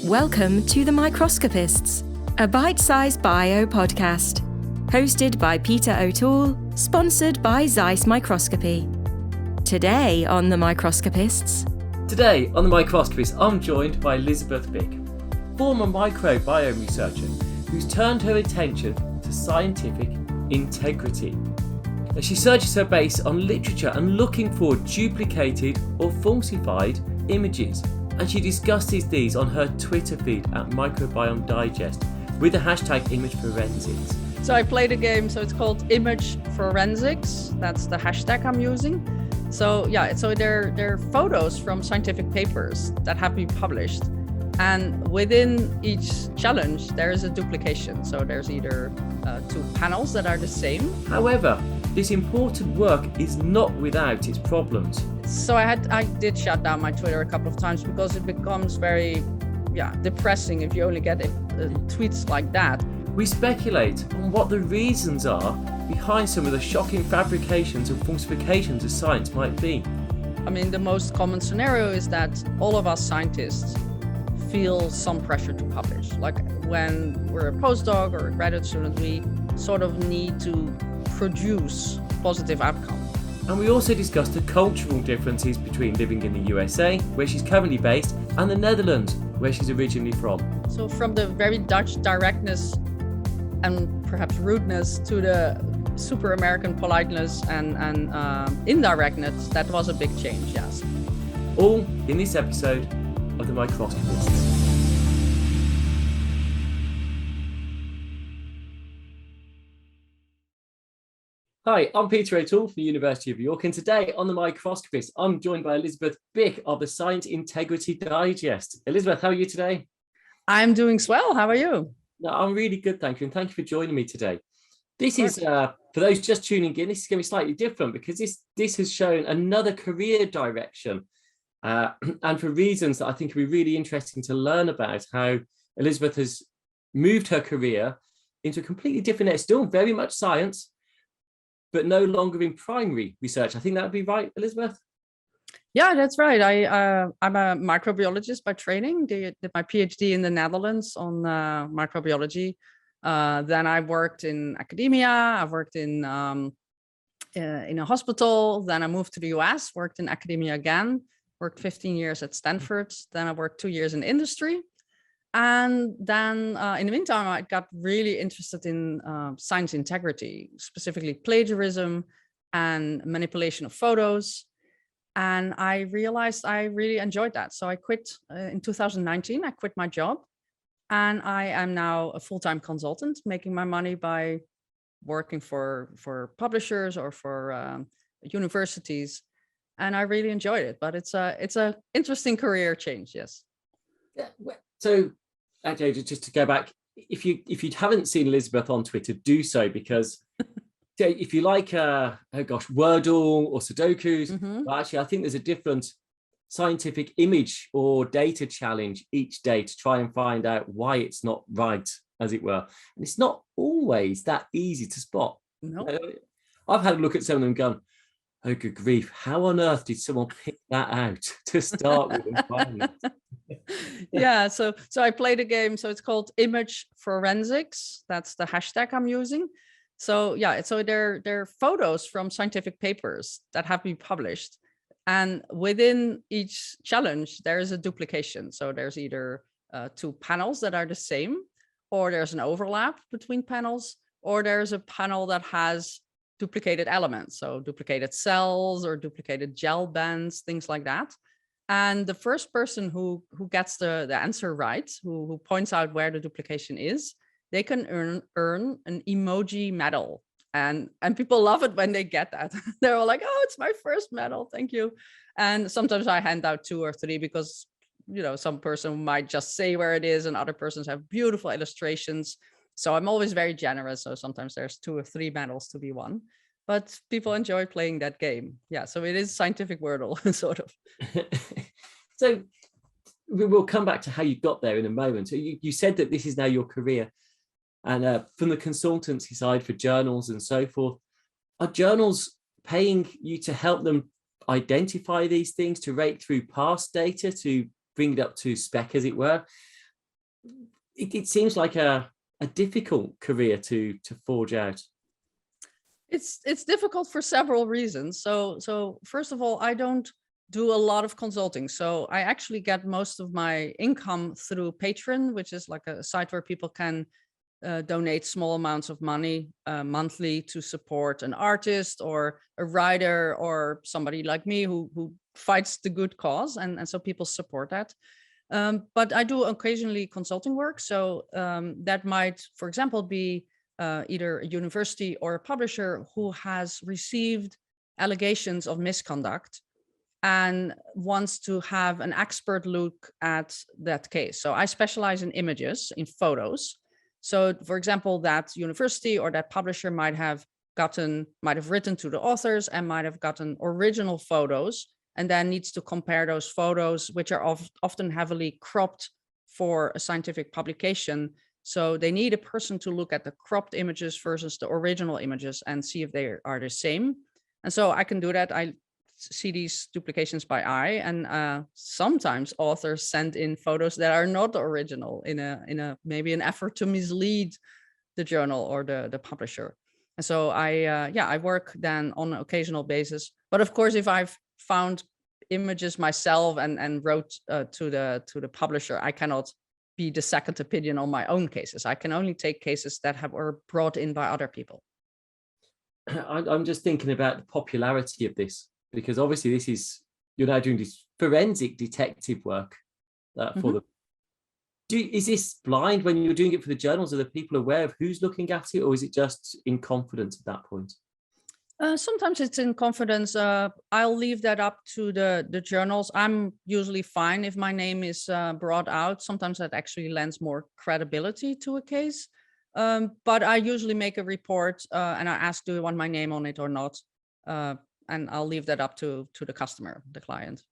Welcome to the Microscopists, a bite-sized bio podcast, hosted by Peter O'Toole, sponsored by Zeiss Microscopy. Today on the Microscopists. Today on the Microscopists, I'm joined by Elisabeth Bick, former microbiome researcher who's turned her attention to scientific integrity. Now, she searches her base on literature and looking for duplicated or falsified images. And she discusses these on her Twitter feed at Microbiome Digest with the hashtag image forensics. So I played a game, so it's called image forensics. That's the hashtag I'm using. So they're photos from scientific papers that have been published. And within each challenge, there is a duplication. So there's either two panels that are the same. However, this important work is not without its problems. So I did shut down my Twitter a couple of times because it becomes very depressing if you only get tweets like that. We speculate on what the reasons are behind some of the shocking fabrications and falsifications of science might be. I mean, the most common scenario is that all of us scientists feel some pressure to publish. Like when we're a postdoc or a graduate student, we sort of need to produce positive outcome. And we also discussed the cultural differences between living in the USA, where she's currently based, and the Netherlands, where she's originally from. So from the very Dutch directness and perhaps rudeness to the super American politeness and indirectness, that was a big change, yes. All in this episode of the Microscopists. Hi, I'm Peter O'Toole from the University of York, and today on the Microscopists, I'm joined by Elisabeth Bick of the Science Integrity Digest. Elisabeth, how are you today? I'm doing swell. How are you? No, I'm really good, thank you, and thank you for joining me today. This is, for those just tuning in, this is going to be slightly different because this has shown another career direction, and for reasons that I think will be really interesting to learn about how Elisabeth has moved her career into a completely different area, still very much science, but no longer in primary research. I think that would be right, Elisabeth? Yeah, that's right. I'm a microbiologist by training. Did my PhD in the Netherlands on microbiology. Then I worked in academia. I've worked in a hospital. Then I moved to the US, worked in academia again, worked 15 years at Stanford. Then I worked 2 years in industry. And then in the meantime, I got really interested in science integrity, specifically plagiarism and manipulation of photos. And I realized I really enjoyed that. So I quit in 2019. I quit my job. And I am now a full-time consultant, making my money by working for publishers or for universities. And I really enjoyed it. But it's a interesting career change, yes. Yeah. So, actually, just to go back, if you haven't seen Elisabeth on Twitter, do so, because if you like, Wordle or Sudokus, well, actually, I think there's a different scientific image or data challenge each day to try and find out why it's not right, as it were. And it's not always that easy to spot. No. I've had a look at some of them and gone, oh, good grief, how on earth did someone pick that out to start with and find it? Yeah, so I played a game, so it's called image forensics. That's the hashtag I'm using. So they're photos from scientific papers that have been published. And within each challenge, there is a duplication. So there's either two panels that are the same, or there's an overlap between panels, or there's a panel that has duplicated elements. So duplicated cells or duplicated gel bands, things like that. And the first person who gets the answer right, who points out where the duplication is, they can earn an emoji medal. And people love it when they get that. They're all like, oh, it's my first medal, thank you. And sometimes I hand out 2 or 3 because, some person might just say where it is and other persons have beautiful illustrations. So I'm always very generous. So sometimes there's 2 or 3 medals to be won. But people enjoy playing that game. Yeah, so it is scientific Wordle, sort of. So we'll come back to how you got there in a moment. So you said that this is now your career. And from the consultancy side for journals and so forth, are journals paying you to help them identify these things, to rake through past data, to bring it up to spec, as it were? it seems like a difficult career to forge out. It's difficult for several reasons. So first of all, I don't do a lot of consulting. So I actually get most of my income through Patreon, which is like a site where people can donate small amounts of money monthly to support an artist or a writer or somebody like me who fights the good cause. And so people support that. But I do occasionally consulting work. So that might, for example, be either a university or a publisher who has received allegations of misconduct and wants to have an expert look at that case. So I specialize in images, in photos. So for example, that university or that publisher might have written to the authors and might have gotten original photos, and then needs to compare those photos, which are often heavily cropped for a scientific publication. So they need a person to look at the cropped images versus the original images and see if they are the same. And so I can do that. I see these duplications by eye, and sometimes authors send in photos that are not original in a maybe an effort to mislead the journal or the publisher. And so I work then on an occasional basis. But of course, if I've found images myself and wrote to the publisher, I cannot be the second opinion on my own cases. I can only take cases that were brought in by other people. I'm just thinking about the popularity of this, because obviously you're now doing this forensic detective work for the. Is this blind when you're doing it for the journals? Are the people aware of who's looking at it, or is it just in confidence at that point? Sometimes it's in confidence. I'll leave that up to the journals. I'm usually fine if my name is brought out. Sometimes that actually lends more credibility to a case. But I usually make a report and I ask, do you want my name on it or not? And I'll leave that up to the customer, the client.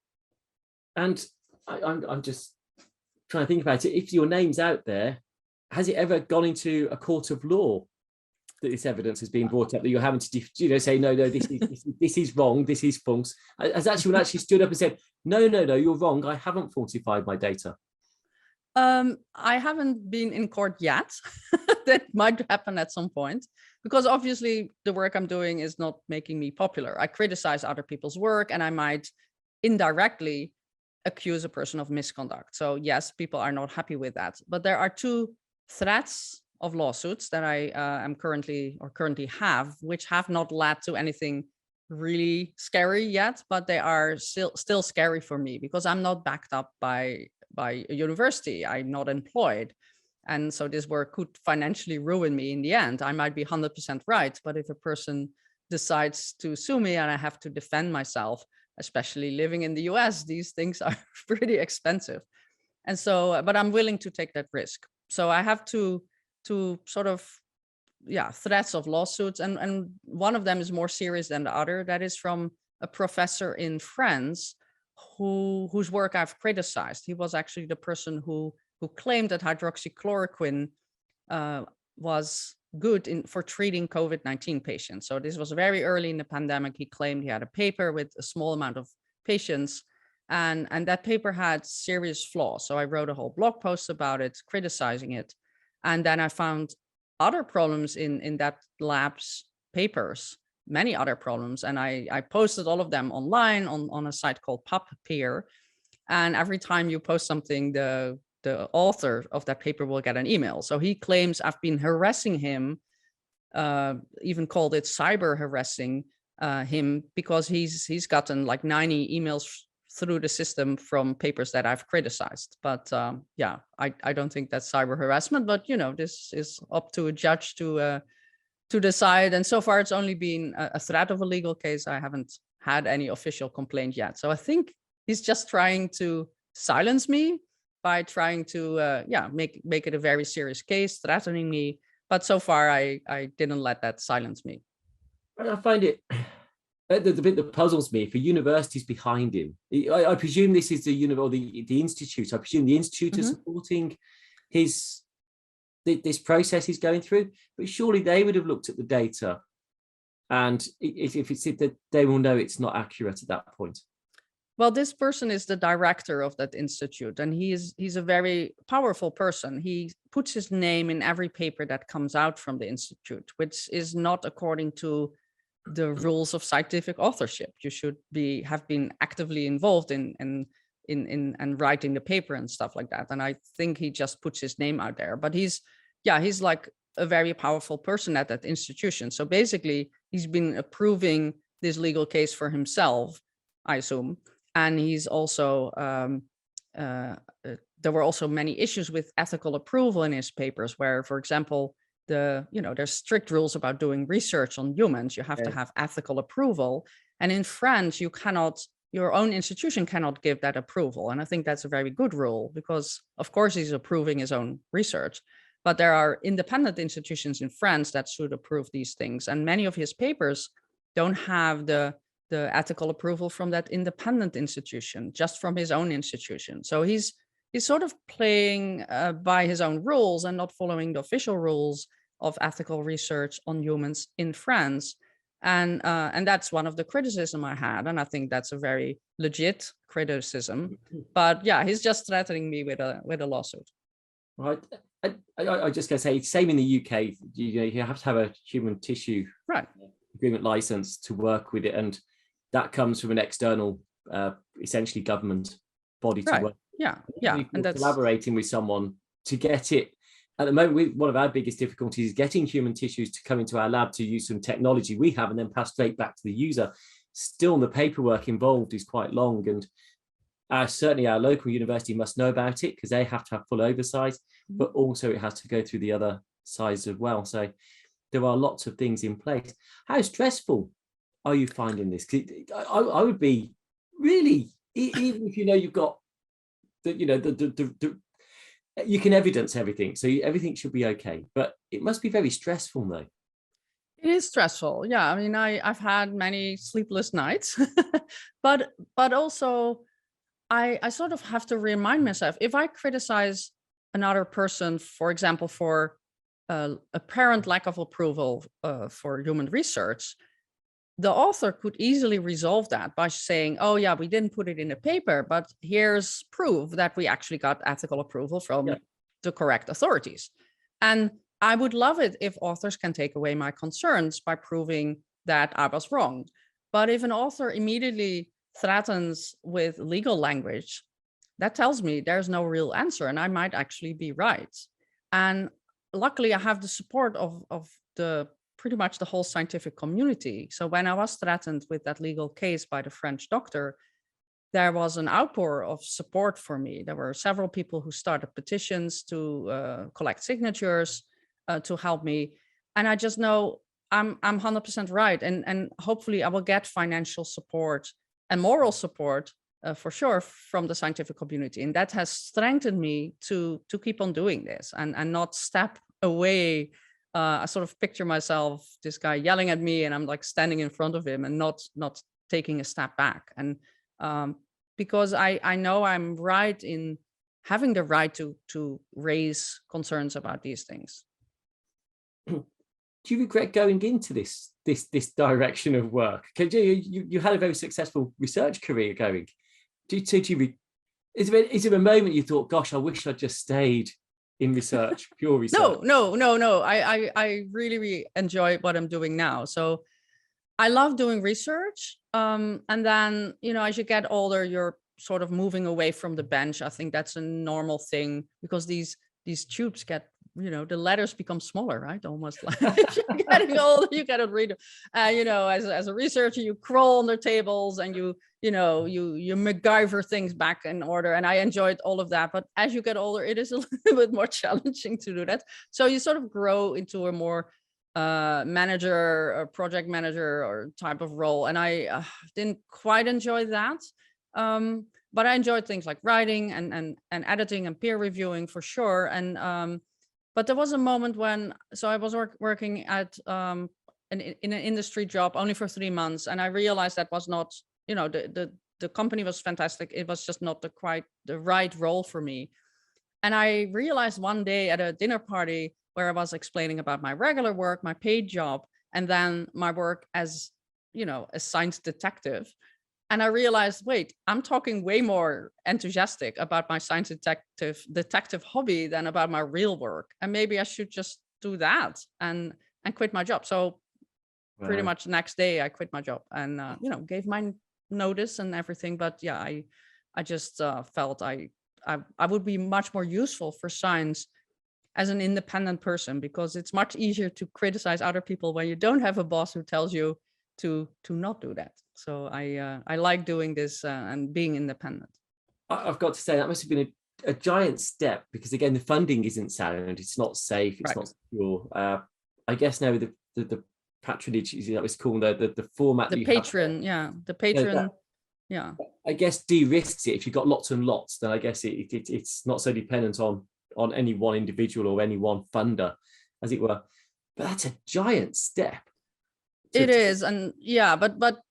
And I'm just trying to think about it. If your name's out there, has it ever gone into a court of law that this evidence has been brought up, that you're having to say, no, this is wrong, this is false? Has anyone actually stood up and said, no, you're wrong, I haven't falsified my data? I haven't been in court yet. That might happen at some point, because obviously the work I'm doing is not making me popular. I criticize other people's work and I might indirectly accuse a person of misconduct. So yes, people are not happy with that. But there are two threats of lawsuits that I am currently have, which have not led to anything really scary yet, but they are still scary for me because I'm not backed up by a university. I'm not employed. And so this work could financially ruin me in the end. I might be 100% right, but if a person decides to sue me and I have to defend myself, especially living in the US, these things are pretty expensive. And so, but I'm willing to take that risk. So I have to sort of, threats of lawsuits. And one of them is more serious than the other. That is from a professor in France whose work I've criticized. He was actually the person who claimed that hydroxychloroquine was good for treating COVID-19 patients. So this was very early in the pandemic. He claimed he had a paper with a small amount of patients, and that paper had serious flaws. So I wrote a whole blog post about it, criticizing it. And then I found other problems in that lab's papers, many other problems. And I posted all of them online on a site called PubPeer. And every time you post something, the author of that paper will get an email. So he claims I've been harassing him, even called it cyber harassing him, because he's gotten like 90 emails through the system from papers that I've criticized. But I don't think that's cyber harassment, but this is up to a judge to decide. And so far it's only been a threat of a legal case. I haven't had any official complaint yet. So I think he's just trying to silence me by trying to make it a very serious case, threatening me. But so far I didn't let that silence me. I find it the bit that puzzles me, for universities behind him. I presume this is the institute. I presume the institute is supporting this process he's going through. But surely they would have looked at the data, and if it's that they will know it's not accurate at that point. Well, this person is the director of that institute, and he's a very powerful person. He puts his name in every paper that comes out from the institute, which is not according to the rules of scientific authorship. You should have been actively involved in and writing the paper and stuff like that. And I think he just puts his name out there. But he's like a very powerful person at that institution. So basically, he's been approving this legal case for himself, I assume. And he's also, there were also many issues with ethical approval in his papers, where, for example, there's strict rules about doing research on humans. You have to have ethical approval. And in France, your own institution cannot give that approval. And I think that's a very good rule, because of course he's approving his own research, but there are independent institutions in France that should approve these things. And many of his papers don't have the ethical approval from that independent institution, just from his own institution. So he's sort of playing by his own rules and not following the official rules of ethical research on humans in France. And that's one of the criticism I had. And I think that's a very legit criticism. But yeah, he's just threatening me with a lawsuit. Right. I just going to say, same in the UK, you have to have a human tissue agreement license to work with it. And that comes from an external, essentially government body to work. Yeah. And that's collaborating with someone to get it. At the moment, one of our biggest difficulties is getting human tissues to come into our lab to use some technology we have and then pass straight back to the user. Still, the paperwork involved is quite long. And certainly our local university must know about it, because they have to have full oversight, but also it has to go through the other sides as well. So there are lots of things in place. How stressful are you finding this? I would be really, even if you've got you can evidence everything, so everything should be okay, but it must be very stressful though. It is stressful. Yeah, I mean, I've had many sleepless nights, but also I sort of have to remind myself, if I criticize another person, for example, for apparent lack of approval for human research, the author could easily resolve that by saying, oh yeah, we didn't put it in a paper, but here's proof that we actually got ethical approval from the correct authorities. And I would love it if authors can take away my concerns by proving that I was wrong. But if an author immediately threatens with legal language, that tells me there's no real answer and I might actually be right. And luckily I have the support of the pretty much the whole scientific community. So when I was threatened with that legal case by the French doctor, there was an outpour of support for me. There were several people who started petitions to collect signatures to help me. And I just know I'm 100% right. And hopefully I will get financial support and moral support for sure from the scientific community. And that has strengthened me to keep on doing this and not step away. I sort of picture myself, this guy yelling at me and I'm like standing in front of him and not taking a step back. And because I know I'm right in having the right to raise concerns about these things. Do you regret going into this direction of work? Because you had a very successful research career going. Is there a moment you thought, gosh, I wish I'd just stayed in research, pure research? No. I really enjoy what I'm doing now. So I love doing research. And then, as you get older, you're sort of moving away from the bench. I think that's a normal thing because these tubes get, the letters become smaller, right? Almost like you're getting older, you cannot read them. As a researcher, you crawl under tables and you MacGyver things back in order. And I enjoyed all of that. But as you get older, it is a little bit more challenging to do that. So you sort of grow into a more manager or project manager or type of role. And I didn't quite enjoy that. But I enjoyed things like writing and editing and peer reviewing for sure. And but there was a moment when, so I was working at in an industry job only for 3 months, and I realized that was not, the company was fantastic. It was just not the right role for me. And I realized one day at a dinner party where I was explaining about my regular work, my paid job, and then my work as, a science detective, And I realized, wait, I'm talking way more enthusiastic about my science detective hobby than about my real work. And maybe I should just do that and quit my job. So pretty much the next day I quit my job and, gave my notice and everything. But yeah, I just felt I would be much more useful for science as an independent person, because it's much easier to criticize other people when you don't have a boss who tells you to not do that. So I like doing this and being independent. I've got to say that must have been a giant step, because again, the funding isn't sound, it's not safe, it's not secure. I guess now the patronage, it's called the format. The patron, the patron, I guess de-risks it. If you've got lots and lots, then I guess it's not so dependent on any one individual or any one funder, as it were. But that's a giant step. It is. And but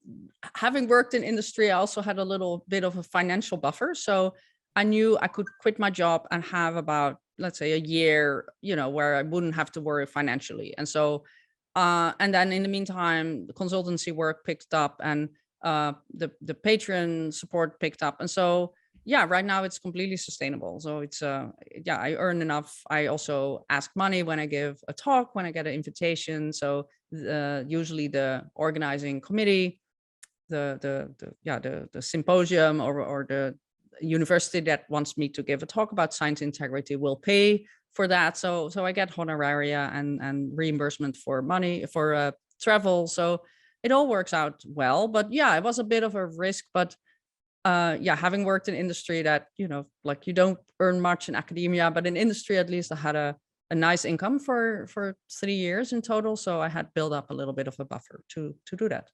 having worked in industry, I also had a little bit of a financial buffer. So I knew I could quit my job and have about, let's say, a year, where I wouldn't have to worry financially. And so, and then in the meantime, the consultancy work picked up and the patron support picked up. And so, right now it's completely sustainable. So it's, I earn enough. I also ask money when I give a talk, when I get an invitation. So usually the organizing committee, the symposium or the university that wants me to give a talk about science integrity will pay for that. So I get honoraria and reimbursement for money for travel. So it all works out well. But it was a bit of a risk. But having worked in industry that, like you don't earn much in academia, but in industry, at least I had a nice income for 3 years in total. So I had built up a little bit of a buffer to do that.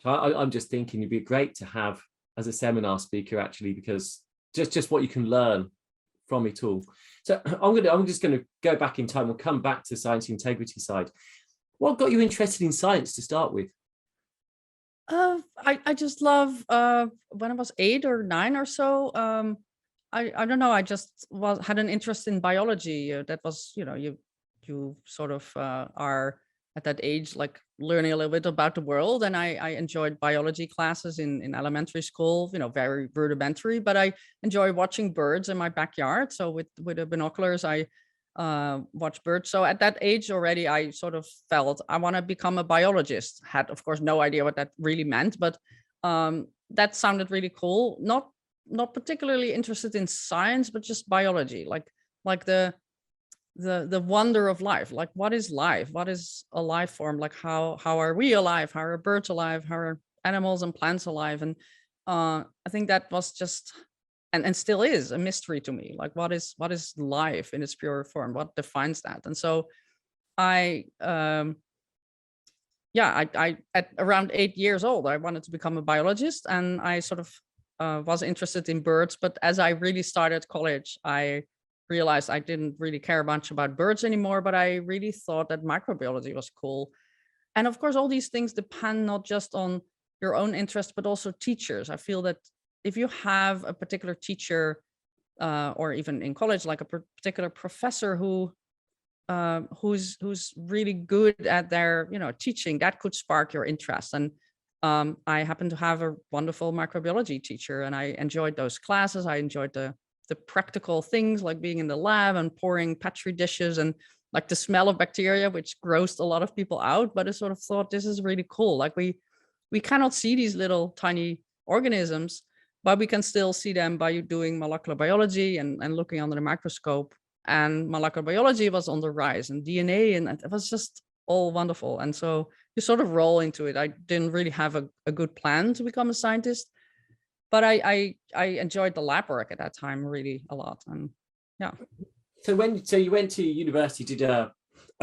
I'm just thinking it'd be great to have as a seminar speaker, actually, because just what you can learn from it all. So I'm just going to go back in time. We'll come back to science integrity side. What got you interested in science to start with? I just love when I was 8 or 9 or so. I don't know. I just had an interest in biology. That was, you sort of are at that age, like learning a little bit about the world. And I enjoyed biology classes in elementary school, very rudimentary, but I enjoy watching birds in my backyard. So with the binoculars, I watch birds. So at that age already, I sort of felt I want to become a biologist. Had, of course, no idea what that really meant, but that sounded really cool. Not particularly interested in science, but just biology, like the wonder of life. Like, what is life? What is a life form? Like, how are we alive? How are birds alive? How are animals and plants alive? And I think that was just and still is a mystery to me. Like, what is life in its pure form? What defines that? And so I at around 8 years old, I wanted to become a biologist, and I sort of was interested in birds. But as I really started college, I realized I didn't really care much about birds anymore, but I really thought that microbiology was cool. And of course, all these things depend not just on your own interest, but also teachers. I feel that if you have a particular teacher, or even in college, like a particular professor who's really good at their teaching, that could spark your interest. And I happen to have a wonderful microbiology teacher, and I enjoyed those classes. I enjoyed the practical things, like being in the lab and pouring Petri dishes, and like the smell of bacteria, which grossed a lot of people out. But I sort of thought, this is really cool. Like we cannot see these little tiny organisms, but we can still see them by doing molecular biology and looking under the microscope. And molecular biology was on the rise, and DNA, and it was just all wonderful. And so you sort of roll into it. I didn't really have a good plan to become a scientist, but I enjoyed the lab work at that time really a lot. And So you went to university, did I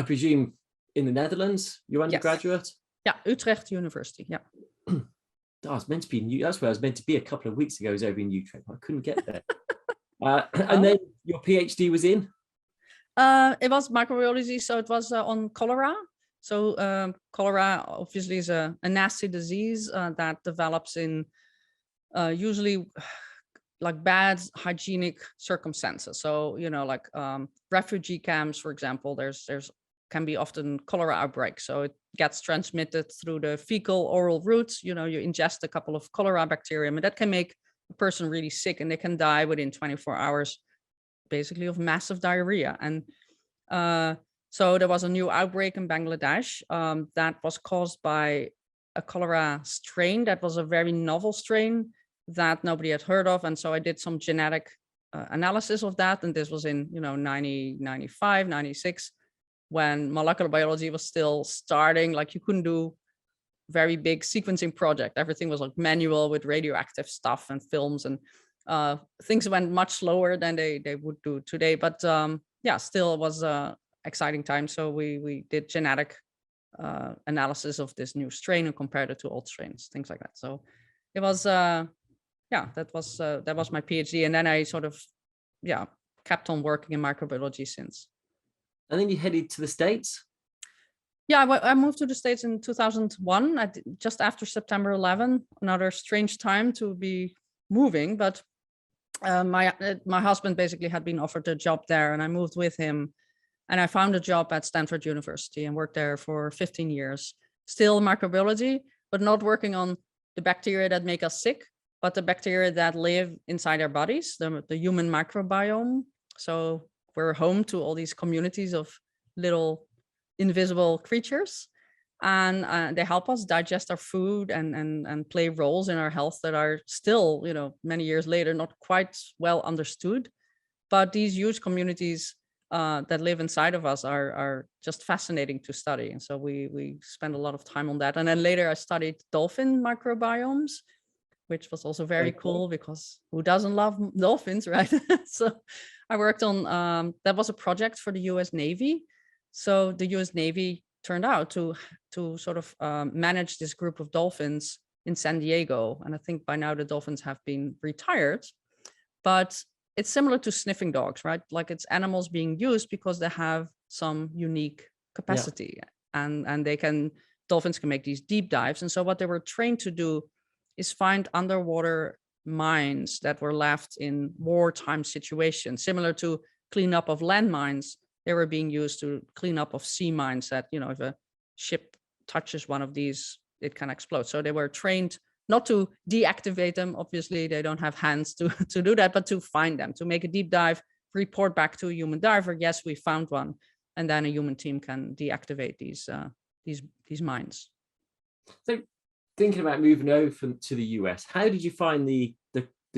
presume in the Netherlands, your undergraduate? Yes. Yeah, Utrecht University. Yeah. I was meant to be in that's where I was meant to be a couple of weeks ago. I was over in Utrecht. I couldn't get there. And then your PhD was in? It was microbiology, so it was on cholera. So cholera obviously is a nasty disease that develops in usually like bad hygienic circumstances. So like refugee camps, for example. There's can be often cholera outbreaks. So it gets transmitted through the fecal oral routes. You ingest a couple of cholera bacterium, and that can make a person really sick, and they can die within 24 hours, basically, of massive diarrhea. And so there was a new outbreak in Bangladesh that was caused by a cholera strain that was a very novel strain that nobody had heard of. And so I did some genetic analysis of that. And this was in 95, 96, when molecular biology was still starting. Like, you couldn't do very big sequencing project. Everything was like manual with radioactive stuff and films, and things went much slower than they would do today. But still it was a exciting time. So we did genetic analysis of this new strain and compared it to old strains, things like that. So it was that was my PhD, and then I sort of kept on working in microbiology since. And then you headed to the States? Yeah, I moved to the States in 2001, just after September 11. Another strange time to be moving, but my husband basically had been offered a job there, and I moved with him. And I found a job at Stanford University and worked there for 15 years. Still microbiology, but not working on the bacteria that make us sick, but the bacteria that live inside our bodies, the human microbiome. So we're home to all these communities of little invisible creatures, and they help us digest our food and play roles in our health that are still, many years later, not quite well understood. But these huge communities that live inside of us are just fascinating to study. And so we spend a lot of time on that. And then later I studied dolphin microbiomes, which was also very cool, because who doesn't love dolphins, right? So I worked on, that was a project for the US Navy. So the US Navy turned out to sort of manage this group of dolphins in San Diego. And I think by now the dolphins have been retired, but it's similar to sniffing dogs, right? Like, it's animals being used because they have some unique capacity, and dolphins can make these deep dives. And so what they were trained to do is find underwater mines that were left in wartime situations, similar to cleanup of landmines. They were being used to clean up of sea mines that, if a ship touches one of these, it can explode. So they were trained not to deactivate them. Obviously, they don't have hands to do that, but to find them, to make a deep dive, report back to a human diver, yes, we found one, and then a human team can deactivate these mines. So, thinking about moving over to the US, how did you find the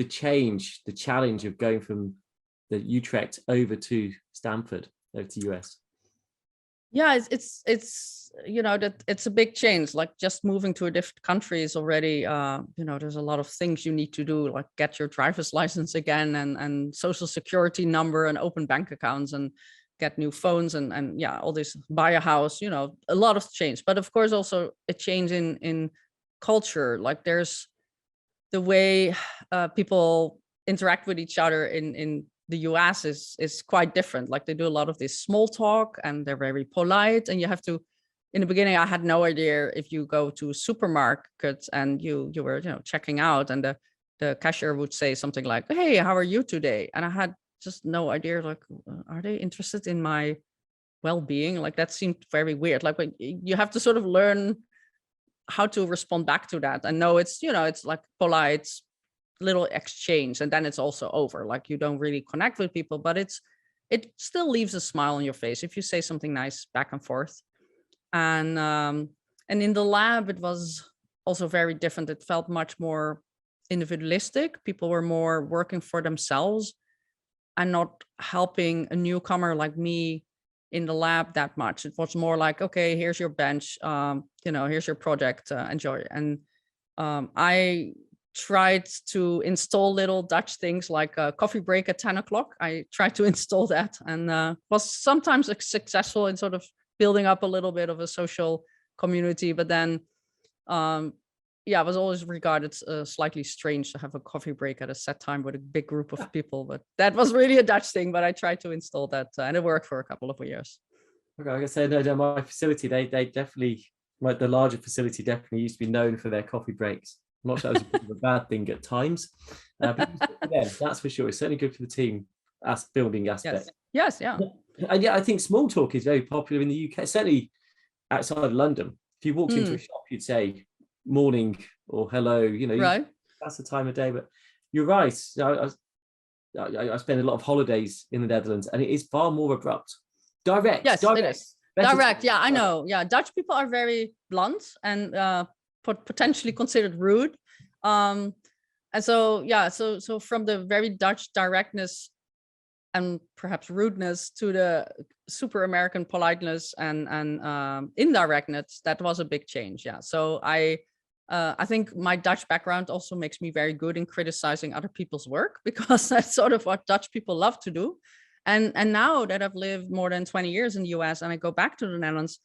challenge of going from the Utrecht over to Stanford, over to US? Yeah, it's that it's a big change. Like, just moving to a different country is already, there's a lot of things you need to do, like get your driver's license again, and social security number, and open bank accounts, and get new phones, and all this, buy a house, a lot of change. But of course also a change in culture. Like, there's the way people interact with each other in the US is quite different. Like, they do a lot of this small talk, and they're very polite, and you have to, in the beginning, I had no idea, if you go to a supermarket and you were, checking out, and the cashier would say something like, "Hey, how are you today?" And I had just no idea, like, are they interested in my well-being? Like, that seemed very weird. Like, when you have to sort of learn how to respond back to that, and know it's, it's like polite little exchange, and then it's also over. Like, you don't really connect with people, but it still leaves a smile on your face if you say something nice back and forth. And in the lab, it was also very different. It felt much more individualistic. People were more working for themselves and not helping a newcomer like me in the lab that much. It was more like, okay, here's your bench, here's your project, enjoy. And I tried to install little Dutch things like a coffee break at 10 o'clock. I tried to install that, and was sometimes successful in sort of building up a little bit of a social community. But then, it was always regarded slightly strange to have a coffee break at a set time with a big group of people. But that was really a Dutch thing. But I tried to install that, and it worked for a couple of years. Okay, like I said, no, my facility, they definitely, like, the larger facility definitely used to be known for their coffee breaks. I'm not sure that was a bad thing at times, but yeah, that's for sure. It's certainly good for the team as building aspect. Yes, yeah. And yeah, I think small talk is very popular in the UK, certainly outside of London. If you walked into a shop, you'd say morning or hello, you know, Right. that's the time of day. But you're right. I spend a lot of holidays in the Netherlands, and it is far more abrupt. Direct. Yes, direct. it is. Direct. Yeah, I know. Yeah, Dutch people are very blunt and potentially considered rude. And so, yeah, so from the very Dutch directness and perhaps rudeness to the super American politeness and indirectness, that was a big change. Yeah. So I think my Dutch background also makes me very good in criticizing other people's work, because that's sort of what Dutch people love to do. And now that I've lived more than 20 years in the US and I go back to the Netherlands,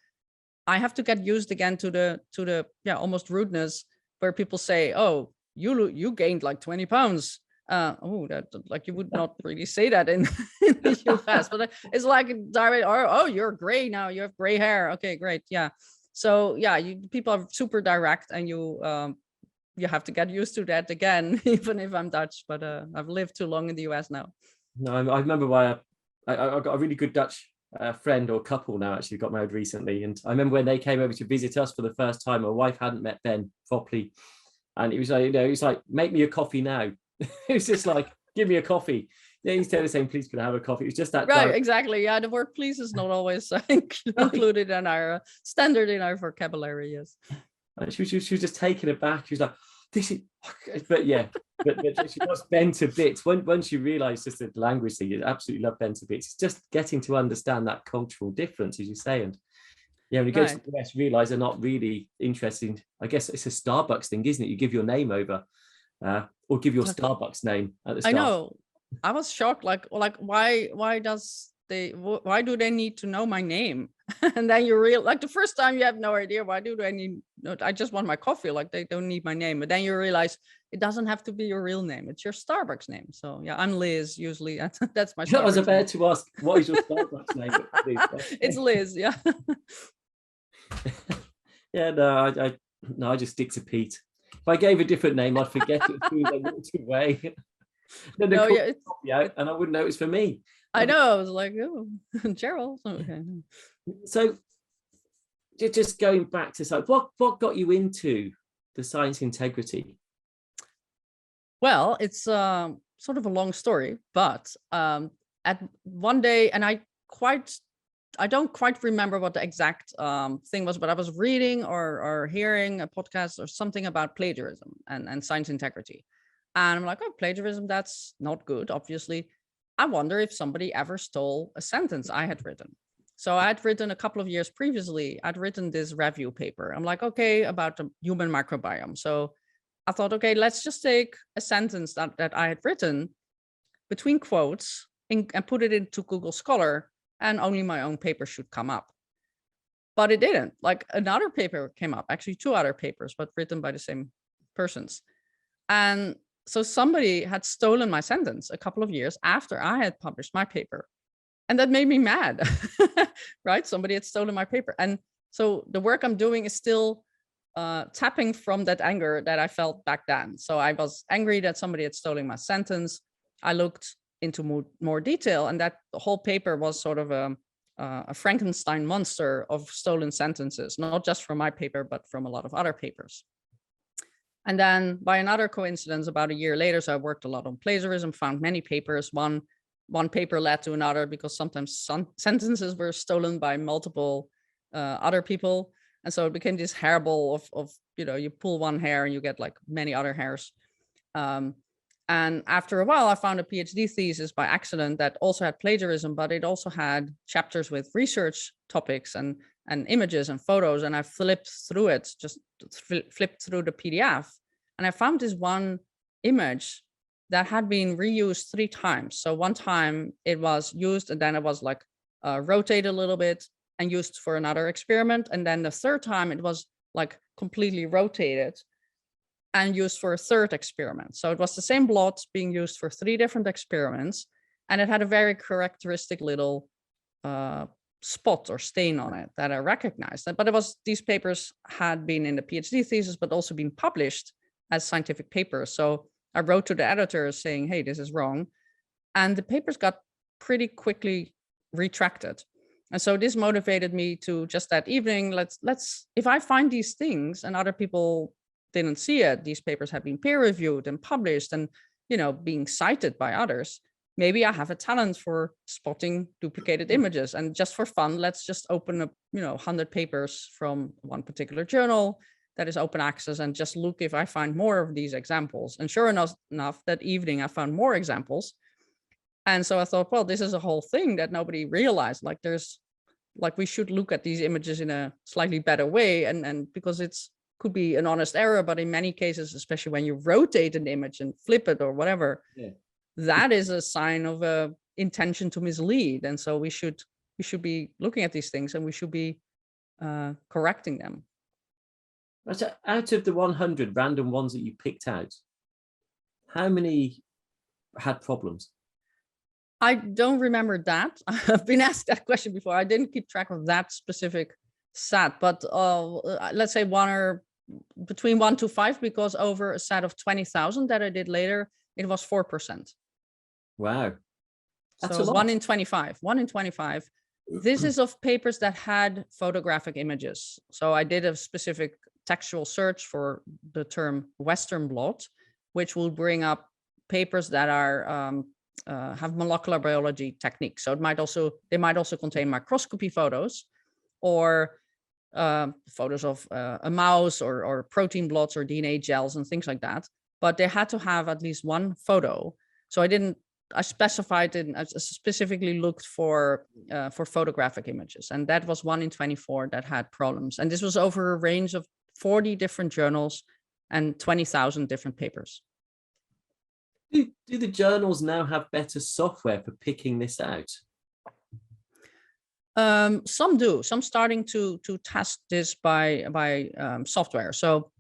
I have to get used again to the almost rudeness, where people say, "Oh, you gained like 20 pounds." That, like, you would not really say that in the US, but it's like direct. Or, oh, you're gray now. You have gray hair. Okay, great. Yeah. So yeah, people are super direct, and you have to get used to that again, even if I'm Dutch. But I've lived too long in the US now. No, I remember why I got a really good Dutch friend, or couple now, actually got married recently. And I remember when they came over to visit us for the first time, my wife hadn't met Ben properly. And it was like, it was like, make me a coffee now. It was just like, give me a coffee. Yeah, instead of saying, please, can I have a coffee? It was just that. Right, exactly. Yeah, the word please is not always included in our standard in our vocabulary. Yes. And she was just taken aback. She was like, this is, but yeah, but she loves Ben to bits. Once you realize just the language thing, you absolutely love Ben to bits. It's just getting to understand that cultural difference, as you say. And yeah, when you go to the US, realize they're not really interested. I guess it's a Starbucks thing, isn't it? You give your name over, or give your Starbucks name at the start. I know. I was shocked. Like why do they need to know my name? And then you realize, like, the first time you have no idea, why do they need? No, I just want my coffee. Like, they don't need my name. But then you realize it doesn't have to be your real name. It's your Starbucks name. So yeah, I'm Liz. Usually that's my. I was about to ask, what is your Starbucks name? It's Liz. Yeah. Yeah. No, I just stick to Pete. If I gave a different name, I'd forget it as soon as I walked away. Then No, yeah, it's out, and I wouldn't know it's for me. I know. I was like, oh, Gerald. Okay. So, just going back to what got you into the science integrity? Well, it's sort of a long story, but at one day, and I don't quite remember what the exact thing was, but I was reading or hearing a podcast or something about plagiarism and science integrity. And I'm like, oh, plagiarism, that's not good, obviously. I wonder if somebody ever stole a sentence I had written. So I had written a couple of years previously, I'd written this review paper. I'm like, okay, about the human microbiome. So I thought, okay, let's just take a sentence that I had written between quotes and put it into Google Scholar, and only my own paper should come up. But it didn't. Like, another paper came up, actually 2 other papers, but written by the same persons. And so somebody had stolen my sentence a couple of years after I had published my paper. And that made me mad, right? Somebody had stolen my paper. And so the work I'm doing is still tapping from that anger that I felt back then. So I was angry that somebody had stolen my sentence. I looked into more detail, and that the whole paper was sort of a Frankenstein monster of stolen sentences, not just from my paper, but from a lot of other papers. And then by another coincidence, about a year later, so I worked a lot on plagiarism, found many papers. One paper led to another, because sometimes sentences were stolen by multiple other people. And so it became this hairball of you pull one hair and you get like many other hairs. And after a while, I found a PhD thesis by accident that also had plagiarism, but it also had chapters with research topics and images and photos. And I flipped through it, just flipped through the PDF. And I found this one image that had been reused 3 times. So one time it was used, and then it was like rotated a little bit and used for another experiment. And then the 3rd time it was like completely rotated and used for a 3rd experiment. So it was the same blot being used for 3 different experiments. And it had a very characteristic little spot or stain on it that I recognized. But these papers had been in the PhD thesis, but also been published as scientific papers. So I wrote to the editors saying, hey, this is wrong. And the papers got pretty quickly retracted. And so this motivated me to just that evening, let's if I find these things and other people didn't see it, these papers have been peer reviewed and published and, being cited by others, maybe I have a talent for spotting duplicated images. And just for fun, let's just open up, 100 papers from one particular journal that is open access and just look if I find more of these examples. And sure enough, that evening I found more examples. And so I thought, well, this is a whole thing that nobody realized. We should look at these images in a slightly better way. And because could be an honest error, but in many cases, especially when you rotate an image and flip it or whatever, that is a sign of a intention to mislead. And so we should be looking at these things and we should be correcting them. So out of the 100 random ones that you picked out, how many had problems? I don't remember that. I've been asked that question before. I didn't keep track of that specific set, but let's say between 1 to 5, because over a set of 20,000 that I did later, it was 4%. Wow. That's so a lot. 1 in 25. 1 in 25. This is of papers that had photographic images. So I did a specific textual search for the term Western blot, which will bring up papers that are have molecular biology techniques. So they might also contain microscopy photos or photos of a mouse or protein blots or DNA gels and things like that. But they had to have at least one photo. So I specified it. I specifically looked for photographic images, and that was 1 in 24 that had problems. And this was over a range of 40 different journals and 20,000 different papers. Do the journals now have better software for picking this out? Some do. Some starting to test this by software. So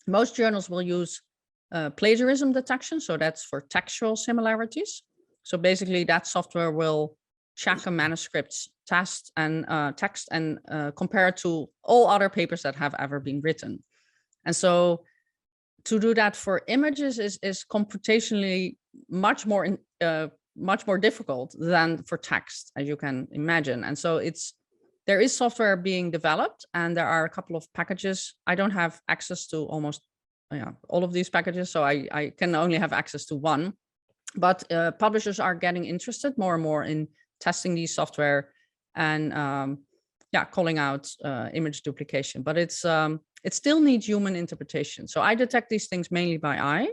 most journals will use plagiarism detection. So that's for textual similarities. So basically, that software will check a manuscript's text and compare it to all other papers that have ever been written. And so to do that for images is computationally much more difficult than for text, as you can imagine. And so there is software being developed, and there are a couple of packages. I don't have access to almost all of these packages, so I can only have access to one. But publishers are getting interested more and more in testing these software and calling out image duplication. But it still needs human interpretation. So I detect these things mainly by eye.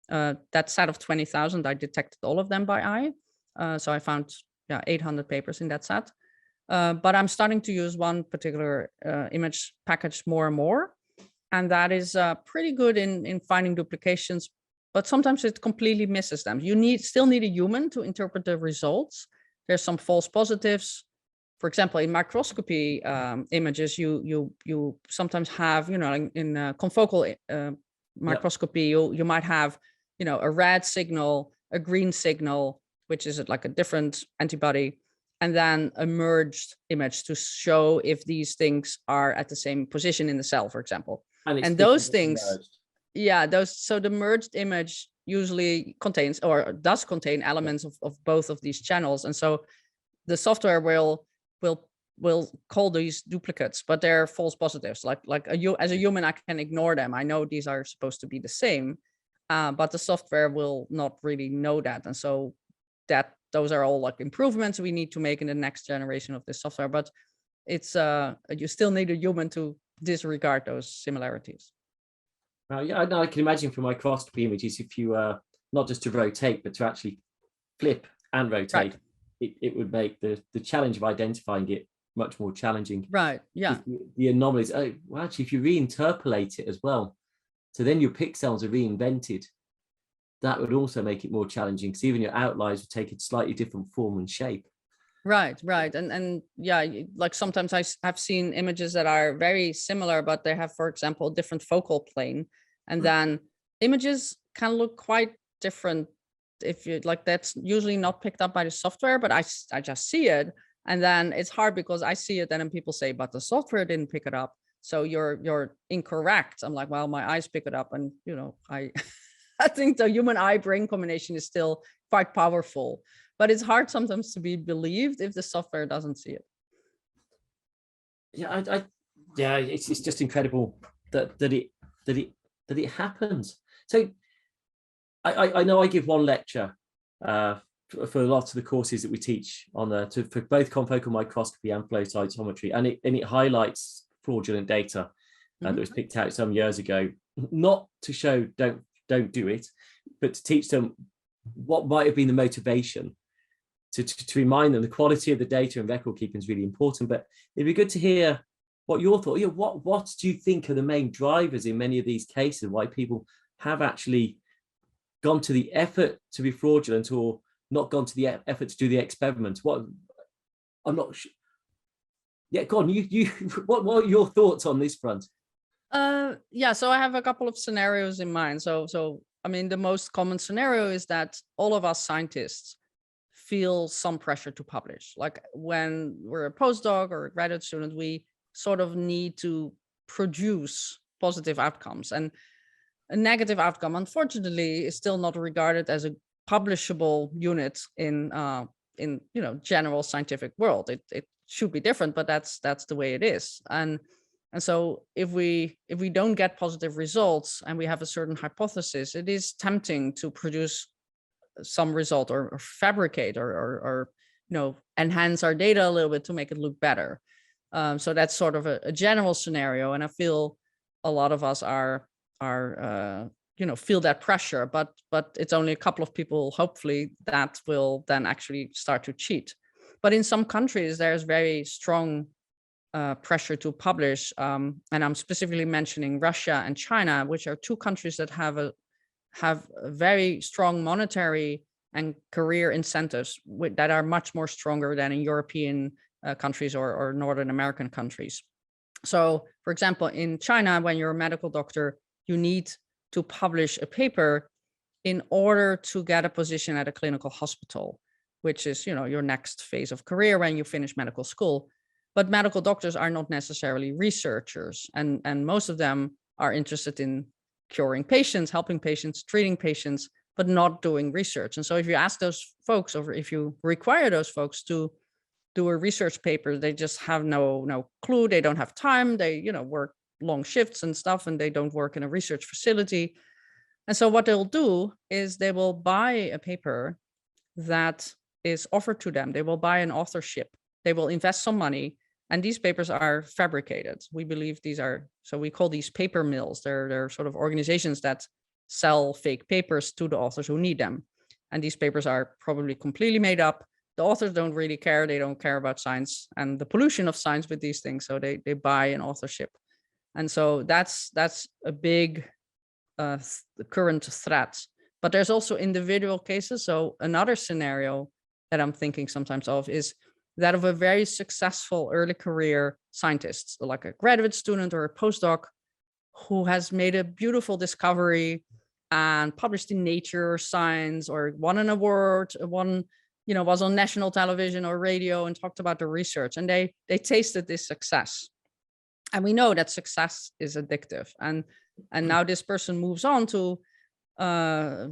That set of 20,000, I detected all of them by eye. So I found 800 papers in that set. But I'm starting to use one particular image package more and more. And that is pretty good in finding duplications, but sometimes it completely misses them. You still need a human to interpret the results. There's some false positives. For example, in microscopy images, you sometimes have, in confocal microscopy, you might have, a red signal, a green signal, which is like a different antibody, and then a merged image to show if these things are at the same position in the cell, for example. And those things, so the merged image usually contains or does contain elements of both of these channels. And so the software will call these duplicates, but they're false positives. As a human, I can ignore them. I know these are supposed to be the same, but the software will not really know that. And so those are all like improvements we need to make in the next generation of this software. But it's you still need a human to disregard those similarities. Well, yeah, I can imagine for microscopy images, if you not just to rotate, but to actually flip and rotate, right, it would make the challenge of identifying it much more challenging. Right. Yeah. The anomalies. Oh, well, actually, if you reinterpolate it as well, so then your pixels are reinvented, that would also make it more challenging, because even your outliers would take a slightly different form and shape. Right. And yeah, like sometimes I've seen images that are very similar, but they have, for example, a different focal plane, and then images can look quite different. If you like, that's usually not picked up by the software, but I just see it, and then it's hard because I see it, and then people say, but the software didn't pick it up, so you're incorrect. I'm like, well, my eyes pick it up, and I think the human eye brain combination is still quite powerful. but it's hard sometimes to be believed if the software doesn't see it. Yeah, it's just incredible that it happens. So I know I give one lecture for lots of the courses that we teach on for both confocal microscopy and flow cytometry, and it highlights fraudulent data that was picked out some years ago, not to show don't do it, but to teach them what might have been the motivation, to remind them the quality of the data and record keeping is really important. But it'd be good to hear what your thought. What do you think are the main drivers in many of these cases, why people have actually gone to the effort to be fraudulent or not gone to the effort to do the experiment? I'm not sure. Yeah, go on. What are your thoughts on this front? Yeah, so I have a couple of scenarios in mind. So I mean, the most common scenario is that all of us scientists feel some pressure to publish. Like when we're a postdoc or a graduate student, we sort of need to produce positive outcomes, and a negative outcome, unfortunately, is still not regarded as a publishable unit in general scientific world. It should be different, but that's the way it is. And so if we don't get positive results and we have a certain hypothesis, it is tempting to produce some result or fabricate or enhance our data a little bit to make it look better. So that's sort of a general scenario, and I feel a lot of us are feel that pressure, but it's only a couple of people, hopefully, that will then actually start to cheat. But in some countries, there's very strong pressure to publish, and I'm specifically mentioning Russia and China, which are two countries that have a very strong monetary and career incentives that are much more stronger than in European countries or Northern American countries. So, for example, in China, when you're a medical doctor, you need to publish a paper in order to get a position at a clinical hospital, which is, your next phase of career when you finish medical school. But medical doctors are not necessarily researchers, and most of them are interested in curing patients, helping patients, treating patients, but not doing research. And so if you ask those folks, or if you require those folks to do a research paper, they just have no clue. They don't have time. They, work long shifts and stuff, and they don't work in a research facility. And so what they'll do is they will buy a paper that is offered to them. They will buy an authorship. They will invest some money, and these papers are fabricated. We believe these are, so we call these paper mills. They're sort of organizations that sell fake papers to the authors who need them. And these papers are probably completely made up. The authors don't really care. They don't care about science and the pollution of science with these things. So they buy an authorship. And so that's a big current threat. But there's also individual cases. So another scenario that I'm thinking sometimes of is that of a very successful early career scientist, like a graduate student or a postdoc, who has made a beautiful discovery and published in Nature or Science, or won an award, was on national television or radio and talked about the research, and they tasted this success. And we know that success is addictive. And now this person moves on to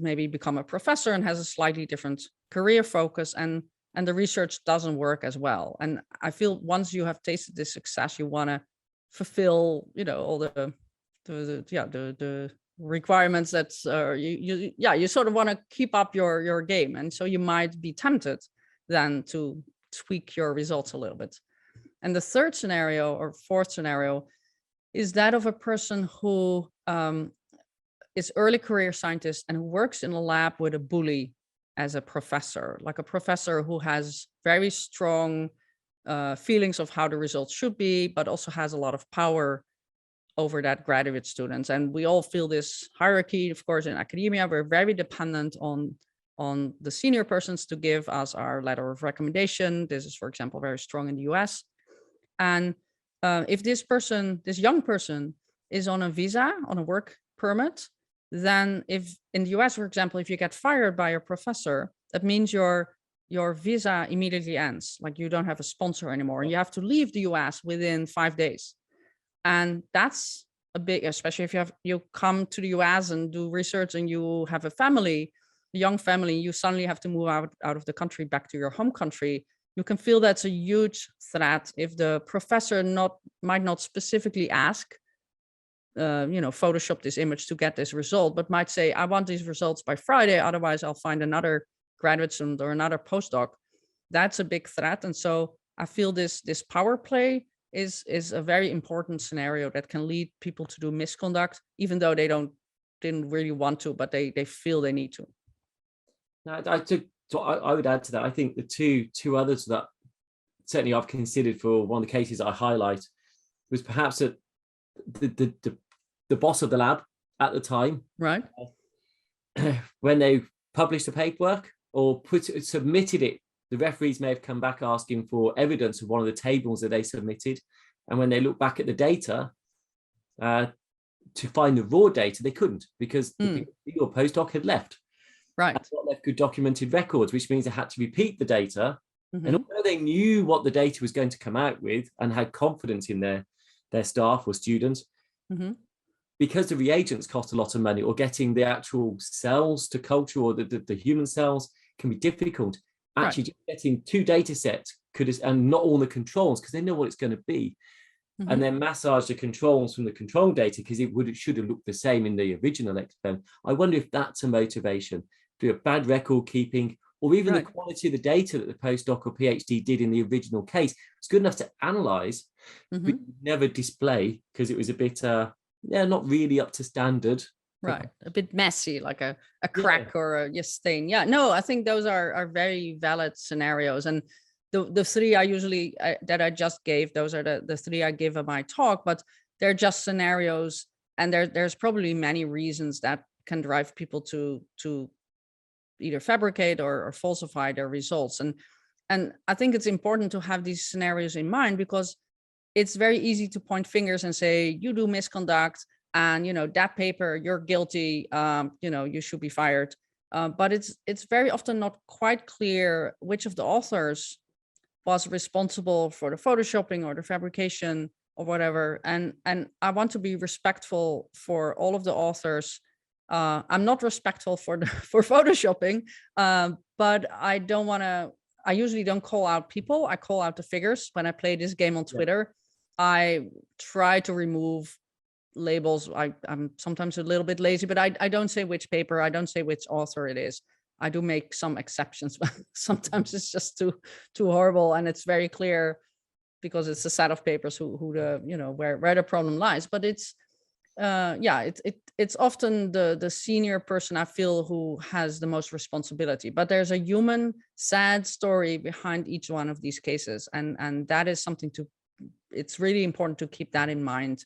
maybe become a professor and has a slightly different career focus, and the research doesn't work as well. And I feel once you have tasted this success, you want to fulfill, all the requirements that you sort of want to keep up your game. And so you might be tempted then to tweak your results a little bit. And the third scenario or fourth scenario is that of a person who is early career scientist and who works in a lab with a bully as a professor, like a professor who has very strong feelings of how the results should be, but also has a lot of power over that graduate students. And we all feel this hierarchy, of course, in academia. We're very dependent on the senior persons to give us our letter of recommendation. This is, for example, very strong in the US. And if this young person is on a visa, on a work permit, then if in the US, for example, if you get fired by your professor, that means your visa immediately ends. Like you don't have a sponsor anymore, and you have to leave the US within 5 days. And that's a big, especially if you come to the US and do research and you have a family, young family, you suddenly have to move out of the country back to your home country, you can feel that's a huge threat if the professor might not specifically ask, Photoshop this image to get this result, but might say, I want these results by Friday, otherwise I'll find another graduate student or another postdoc. That's a big threat. And so I feel this power play is a very important scenario that can lead people to do misconduct, even though they didn't really want to, but they feel they need to. Now, I would add to that. I think the two others that certainly I've considered for one of the cases I highlight was perhaps that the boss of the lab at the time, right, when they published the paperwork or submitted it, the referees may have come back asking for evidence of one of the tables that they submitted, and when they look back at the data to find the raw data, they couldn't, because the postdoc had left. Right. And not left good documented records, which means they had to repeat the data. And although they knew what the data was going to come out with and had confidence in their staff or students, because the reagents cost a lot of money, or getting the actual cells to culture, or the human cells can be difficult. Actually, just getting 2 data sets and not all the controls, because they know what it's going to be, and then massage the controls from the control data, because it should have looked the same in the original experiment. I wonder if that's a motivation for bad record keeping, or even the quality of the data that the postdoc or PhD did in the original case. It's good enough to analyze, but never display, because it was a bit, not really up to standard. Right, a bit messy, like a crack or a stain. Yeah, no, I think those are very valid scenarios. And the 3 that I just gave, those are the 3 I give in my talk, but they're just scenarios, and there's probably many reasons that can drive people to either fabricate or falsify their results. And I think it's important to have these scenarios in mind, because it's very easy to point fingers and say, you do misconduct, and that paper, you're guilty, you should be fired. But it's very often not quite clear which of the authors was responsible for the photoshopping or the fabrication or whatever. And I want to be respectful for all of the authors. I'm not respectful for photoshopping, but I usually don't call out people. I call out the figures. When I play this game on Twitter, I try to remove labels. I'm sometimes a little bit lazy, but I don't say which paper, I don't say which author it is. I do make some exceptions, but sometimes it's just too horrible, and it's very clear because it's a set of papers who the where the problem lies. But it's it's often the senior person, I feel, who has the most responsibility. But there's a human, sad story behind each one of these cases, and that is something it's really important to keep that in mind,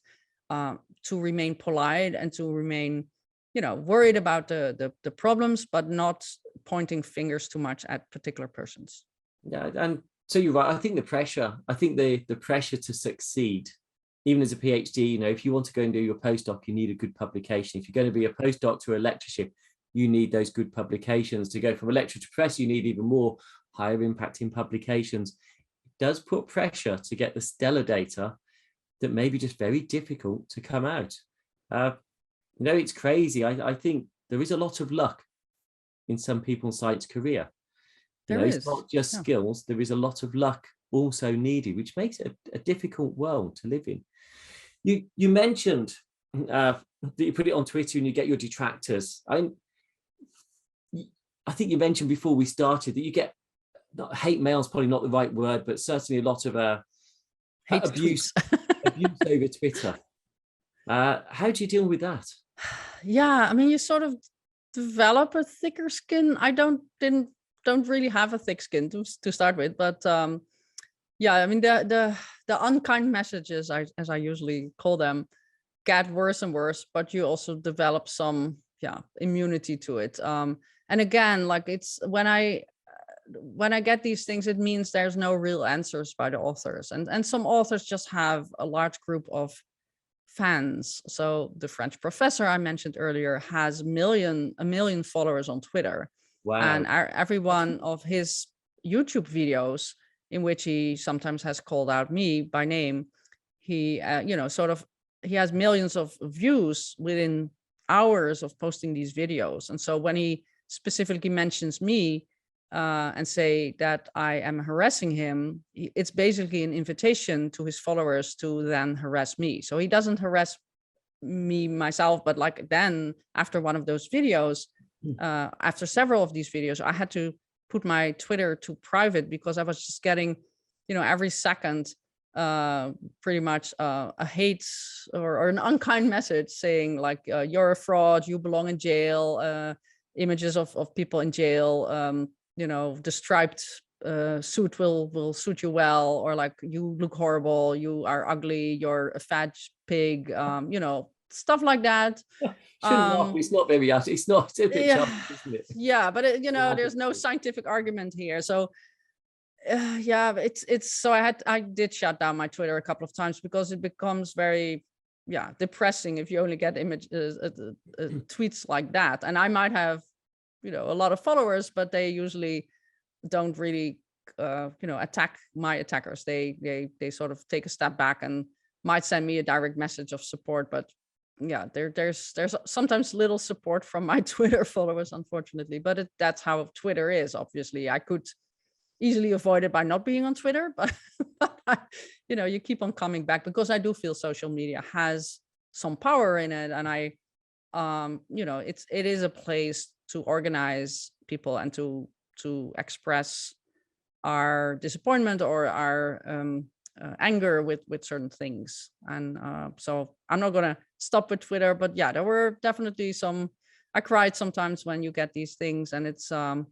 to remain polite and to remain worried about the problems, but not pointing fingers too much at particular persons. Yeah, and so you're right. I think the pressure to succeed, even as a PhD, if you want to go and do your postdoc, you need a good publication. If you're going to be a postdoc to a lectureship, you need those good publications. To go from a lecture to press, you need even more higher impacting publications. It does put pressure to get the stellar data that may be just very difficult to come out. It's crazy. I think there is a lot of luck in some people's science career. It's not just skills. There is a lot of luck also needed, which makes it a difficult world to live in. You mentioned that you put it on Twitter and you get your detractors. I think you mentioned before we started that you get, hate mail is probably not the right word, but certainly a lot of abuse over Twitter. How do you deal with that? Yeah, I mean, you sort of develop a thicker skin. I don't really have a thick skin to start with, but I mean, the unkind messages, as I usually call them, get worse and worse, but you also develop some immunity to it. And again, like, it's when I get these things, it means there's no real answers by the authors, and some authors just have a large group of fans. So the French professor I mentioned earlier has a million followers on Twitter. Wow. And every one of his YouTube videos, in which he sometimes has called out me by name, he he has millions of views within hours of posting these videos. And so when he specifically mentions me and say that I am harassing him, it's basically an invitation to his followers to then harass me. So he doesn't harass me myself, but like then after one of those videos, after several of these videos, I had to put my Twitter to private because I was just getting, every second pretty much a hate or an unkind message saying like, you're a fraud, you belong in jail, images of people in jail, the striped suit will suit you well, or like, you look horrible, you are ugly, you're a fat pig, stuff like that. Shouldn't laugh. It's not very, it's a bit childish, isn't it? Yeah, but there's no scientific argument here. So yeah, it's so I did shut down my Twitter a couple of times because it becomes very depressing if you only get tweets like that. And I might have a lot of followers, but they usually don't really attack my attackers. They sort of take a step back and might send me a direct message of support, but yeah, there's sometimes little support from my Twitter followers, unfortunately. But that's how Twitter is. Obviously, I could easily avoid it by not being on Twitter, but you keep on coming back because I do feel social media has some power in it, and I it is a place to organize people and to express our disappointment or our anger with certain things. And so I'm not gonna stop with Twitter, but yeah, there were definitely I cried sometimes when you get these things, and it's and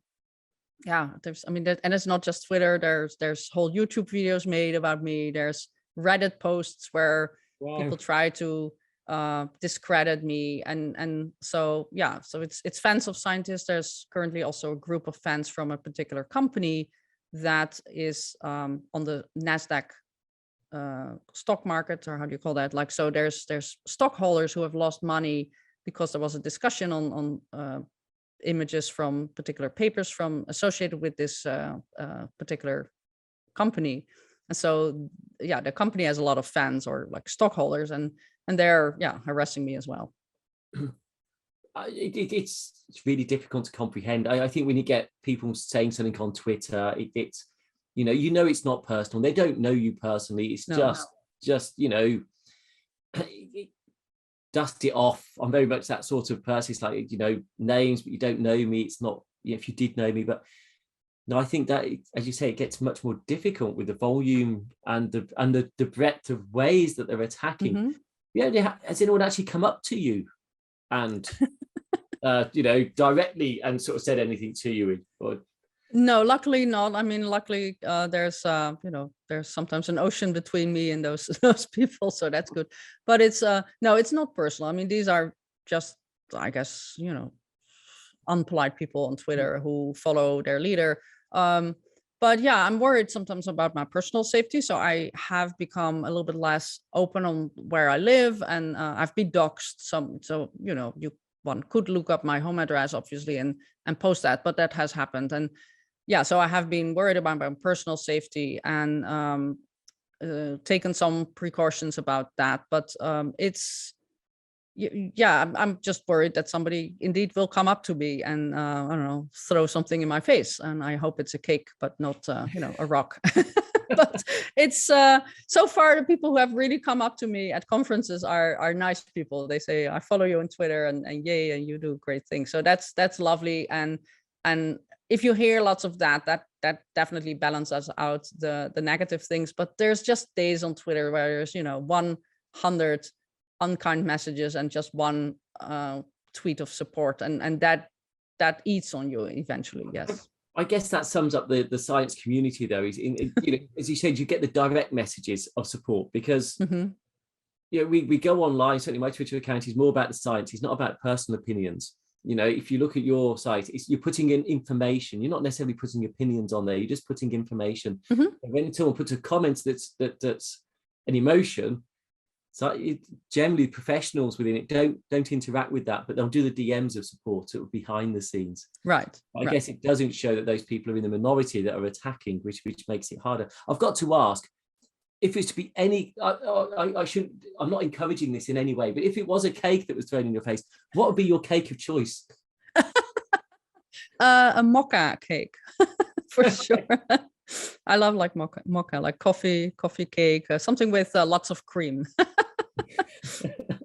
it's not just Twitter. There's whole YouTube videos made about me. There's Reddit posts where people try to discredit me, and so it's fans of scientists. There's currently also a group of fans from a particular company that is on the NASDAQ stock market, or how do you call that? Like, so there's stockholders who have lost money because there was a discussion on images from particular papers from associated with this particular company. And so the company has a lot of fans or like stockholders, and they're harassing me as well. It's really difficult to comprehend. I think when you get people saying something on Twitter, it's it's not personal. They don't know you personally. It's just dust it off. I'm very much that sort of person. It's like, names, but you don't know me. It's not, if you did know me, but no, I think that, as you say, it gets much more difficult with the volume and the breadth of ways that they're attacking. Has anyone actually come up to you and directly and sort of said anything to you? Or... No, luckily not. I mean, luckily there's there's sometimes an ocean between me and those people, so that's good. But it's no, it's not personal. I mean, these are just, I guess, unpolite people on Twitter who follow their leader. But yeah, I'm worried sometimes about my personal safety, so I have become a little bit less open on where I live, and I've been doxxed some. So one could look up my home address, obviously, and post that, but that has happened. And yeah, so I have been worried about my personal safety and taken some precautions about that. But I'm just worried that somebody indeed will come up to me and I don't know, throw something in my face. And I hope it's a cake, but not a rock. But it's so far the people who have really come up to me at conferences are nice people. They say, I follow you on Twitter and yay, and you do great things. So that's lovely. And if you hear lots of that definitely balances out the negative things. But there's just days on Twitter where there's 100 unkind messages and just one tweet of support, and that eats on you eventually. Yes, I guess that sums up the science community, though. Is as you said, you get the direct messages of support because we go online. Certainly, my Twitter account is more about the science. It's not about personal opinions. If you look at your site, you're putting in information. You're not necessarily putting opinions on there. You're just putting information. And when someone puts a comment that's an emotion, so generally professionals within it don't interact with that, but they'll do the DMs of support sort of behind the scenes. Right. I guess it doesn't show that those people are in the minority that are attacking, which makes it harder. I've got to ask, if it's to be any, I shouldn't, I'm not encouraging this in any way, but if it was a cake that was thrown in your face, what would be your cake of choice? A mocha cake, for sure. I love like mocha, like coffee cake, something with lots of cream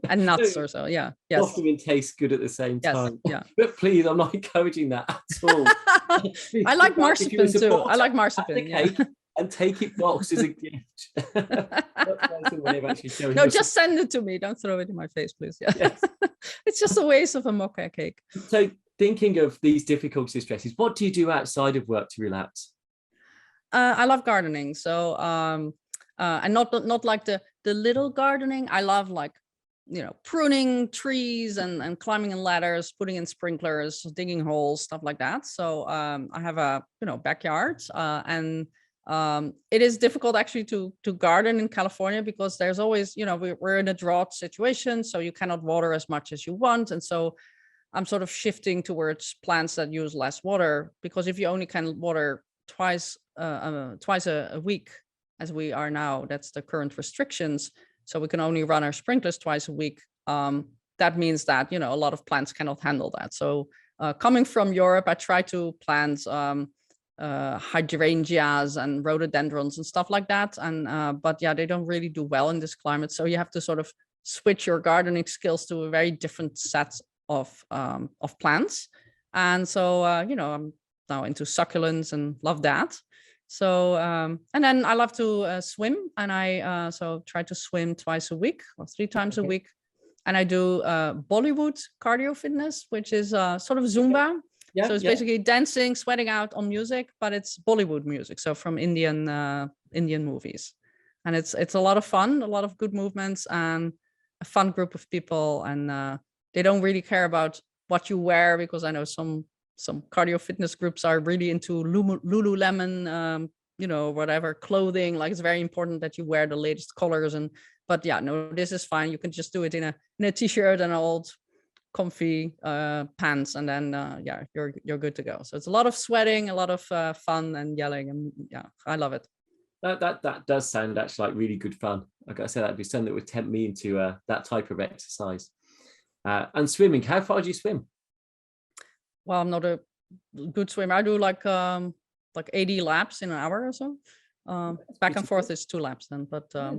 and nuts or so. Yeah. Yes. Often and tastes good at the same time. Yeah. But please, I'm not encouraging that at all. I like marzipan too. I like marzipan. The cake and take it boxed as a gift. No, just send it to me. Don't throw it in my face, please. Yeah. Yes. It's just a waste of a mocha cake. So thinking of these difficulties and stresses, what do you do outside of work to relax? I love gardening. So and not like the little gardening. I love like, pruning trees and climbing in ladders, putting in sprinklers, digging holes, stuff like that. So I have a backyard, and it is difficult actually to garden in California because there's always, we're in a drought situation, so you cannot water as much as you want. And so I'm sort of shifting towards plants that use less water, because if you only can water twice a week, as we are now, that's the current restrictions. So we can only run our sprinklers twice a week. That means that, a lot of plants cannot handle that. So coming from Europe, I try to plant hydrangeas and rhododendrons and stuff like that. And but yeah, they don't really do well in this climate. So you have to sort of switch your gardening skills to a very different set of plants. And so, I'm now into succulents and love that. So, and then I love to swim, and I so try to swim twice a week or 3 times a week. And I do Bollywood cardio fitness, which is sort of Zumba. Yeah, so it's basically dancing, sweating out on music, but it's Bollywood music. So from Indian movies, and it's a lot of fun, a lot of good movements, and a fun group of people. And they don't really care about what you wear, because I know some cardio fitness groups are really into Lululemon, whatever clothing. Like, it's very important that you wear the latest colors. But yeah, no, this is fine. You can just do it in a t-shirt and old comfy pants, and then you're good to go. So it's a lot of sweating, a lot of fun and yelling, and yeah, I love it. That does sound actually like really good fun. Like I said, that'd be something that would tempt me into that type of exercise. And swimming, how far do you swim? Well, I'm not a good swimmer. I do like 80 laps in an hour or so. Back and forth is 2 laps then, but there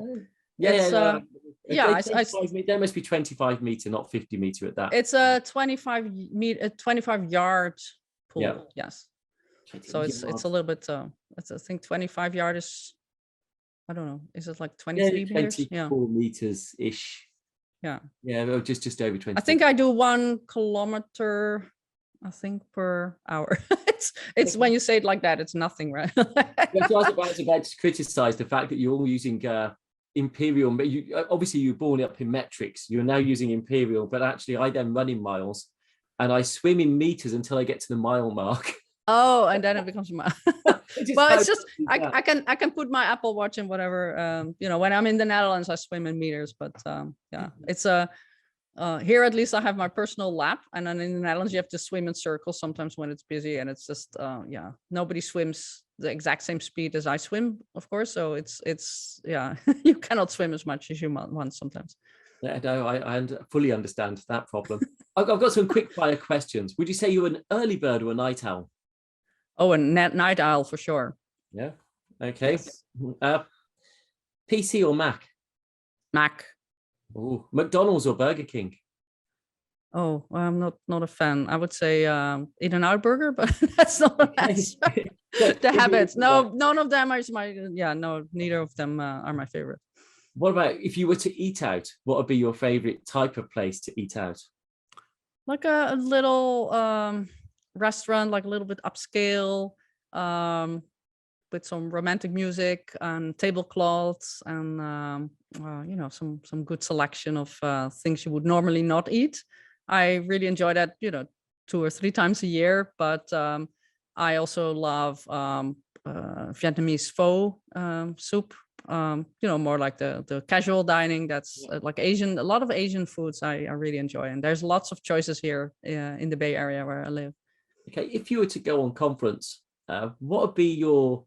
must be 25 meter, not 50 meter at that. It's a 25 yard pool. Yeah. Yes. So it's a little bit. I think 25 yard is, I don't know. Is it like 23 meters? 24 meters ish. Yeah. Yeah, just over 20. I think I do 1 kilometer, I think, per hour. it's when you say it like that, it's nothing, right? So I was about to criticize the fact that you're all using imperial, but obviously you were born up in metrics. You're now using imperial, but actually I then run in miles, and I swim in meters until I get to the mile mark. Oh, and then it becomes a mile. Well, it's just I can put my Apple Watch and whatever. When I'm in the Netherlands, I swim in meters. But yeah, it's here at least I have my personal lap, and then in the Netherlands you have to swim in circles sometimes when it's busy, and it's just nobody swims the exact same speed as I swim, of course. So it's you cannot swim as much as you want sometimes. Yeah, no, I fully understand that problem. I've got some quick fire questions. Would you say you're an early bird or a night owl? Oh, a night owl for sure. Yeah. Okay. Yes. PC or Mac? Mac. Oh, McDonald's or Burger King? Oh, well, I'm not a fan. I would say In-N-Out Burger, but that's not a match. The habits. No, none of them are neither of them are my favorite. What about if you were to eat out? What would be your favorite type of place to eat out? Like a little restaurant, like a little bit upscale, with some romantic music and tablecloths, and some good selection of things you would normally not eat. I really enjoy that, 2 or 3 times a year. But I also love Vietnamese pho soup. More like the casual dining. That's like Asian. A lot of Asian foods I really enjoy, and there's lots of choices here in the Bay Area where I live. Okay, if you were to go on conference, what would be your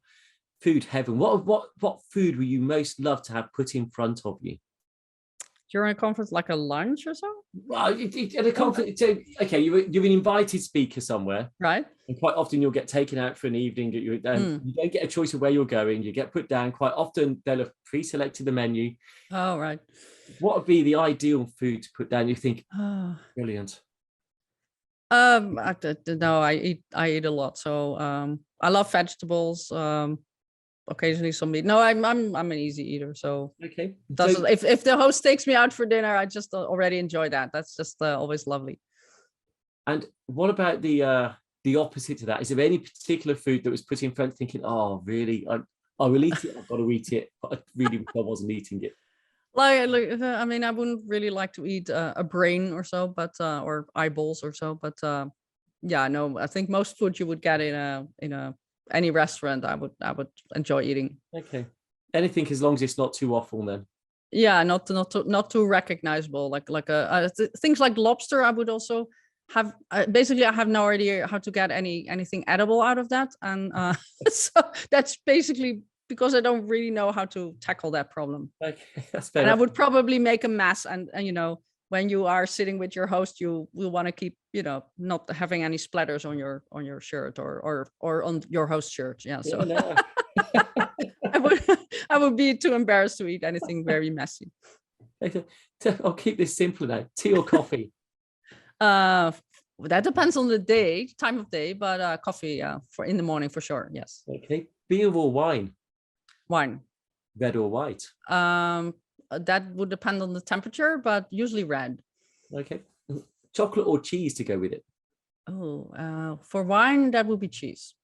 food heaven? What food would you most love to have put in front of you? during a conference, like a lunch or so? Well, at a conference, so, okay, you're an invited speaker somewhere, Right. and quite often you'll get taken out for an evening. You don't get a choice of where you're going. You get put down. Quite often they'll have pre-selected the menu. Oh, right. What would be the ideal food to put down? You think, brilliant. I eat a lot, so I love vegetables. Occasionally some meat. No, I'm an easy eater, so okay. If the host takes me out for dinner, I just already enjoy that. That's just always lovely. And what about the opposite to that? Is there any particular food that was put in front, thinking, oh, really, I will eat it. I've got to eat it. But I really wish I wasn't eating it. I wouldn't really like to eat a brain or so, but or eyeballs or so. But yeah, no, I think most food you would get in a any restaurant, I would enjoy eating. Okay, anything as long as it's not too awful, then. Yeah, not too recognizable. Like things like lobster, I would also have. Basically, I have no idea how to get anything edible out of that, and so that's basically because I don't really know how to tackle that problem. Okay, that's fair. And I would probably make a mess, and when you are sitting with your host, you will want to keep, not having any splatters on your shirt or on your host shirt. Yeah. So no. I would be too embarrassed to eat anything very messy. I'll keep this simpler now. Tea or coffee? That depends on the time of day, but coffee for in the morning for sure. Yes. Okay. Beer or wine? Wine. Red or white? That would depend on the temperature, but usually red. Okay. Chocolate or cheese to go with it? Oh, for wine, that would be cheese.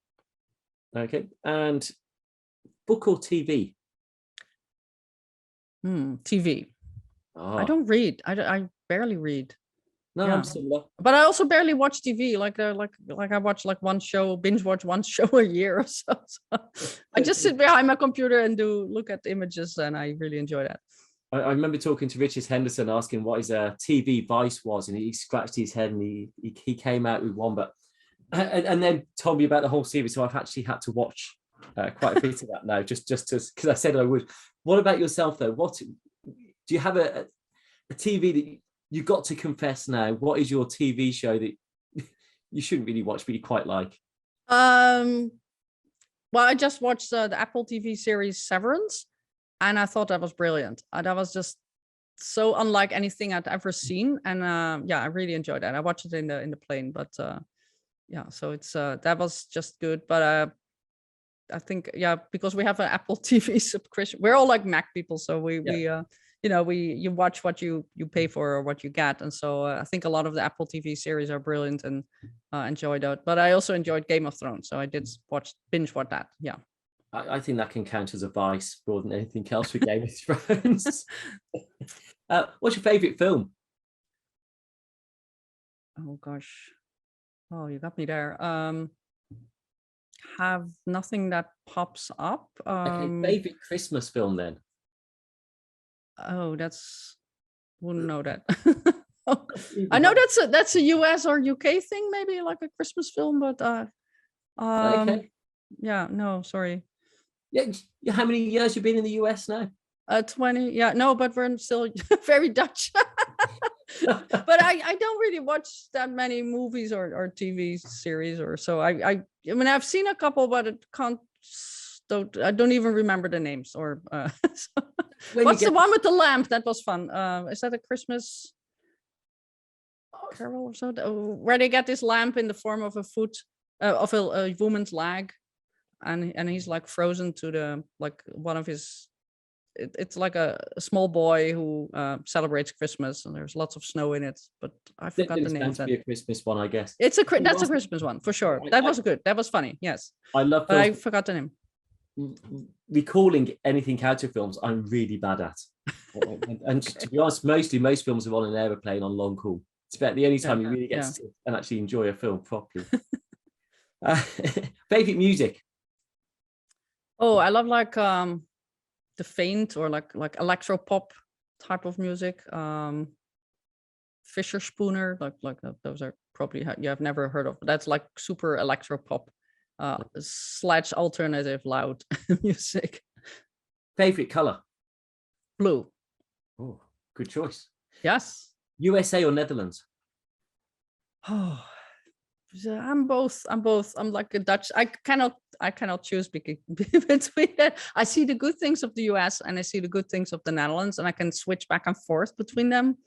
Okay. And book or TV? TV. I don't read. I barely read. No, yeah. I'm similar. But I also barely watch TV. Like I watch binge watch one show a year or so. I just sit behind my computer and look at images, and I really enjoy that. I remember talking to Richard Henderson, asking what his TV vice was, and he scratched his head and he came out with one, but and then told me about the whole series. So I've actually had to watch quite a bit of that now, just because I said I would. What about yourself though? What do you have a TV that you've got to confess now? What is your TV show that you shouldn't really watch, but you quite like? Well, I just watched the Apple TV series Severance, and I thought that was brilliant. That was just so unlike anything I'd ever seen, and I really enjoyed that. I watched it in the plane, but so it's that was just good. But I think because we have an Apple TV subscription, we're all like Mac people, so you watch what you pay for or what you get, and so I think a lot of the Apple TV series are brilliant, and enjoyed that. But I also enjoyed Game of Thrones, so I did binge watch that. Yeah, I think that can count as a vice more than anything else with Game of Thrones. What's your favorite film? Oh gosh, you got me there. Have nothing that pops up. Okay, favorite Christmas film then? Oh, wouldn't know that. I know that's a US or UK thing, maybe like a Christmas film, but okay. Yeah, no, sorry. Yeah, how many years you been in the US now? 20. Yeah, no, but we're still very Dutch. But I don't really watch that many movies or TV series or so. I mean, I've seen a couple, but I don't even remember the names. Or what's the one with the lamp? That was fun. Is that a Christmas Carol or so? Where they get this lamp in the form of a foot of a woman's leg, and he's like frozen to the one of his. It's like a small boy who celebrates Christmas, and there's lots of snow in it, but I forgot the name. It's meant to be a Christmas one, I guess. That's a Christmas one for sure. That was good. That was funny. Yes, I love. But I forgot the name. Recalling anything out of films, I'm really bad at. And to be honest, most films are on an aeroplane on long haul. It's about the only time you really get to sit and actually enjoy a film properly. Favorite music? Oh, I love the faint or like electro pop type of music. Fisher Spooner, like those are probably you have never heard of. But that's like super electro pop / alternative loud music. Favorite color? Blue. Oh, Good choice. Yes. USA or Netherlands? Oh, so I'm both. I'm like a Dutch. I cannot choose between it. I see the good things of the US and I see the good things of the Netherlands, and I can switch back and forth between them.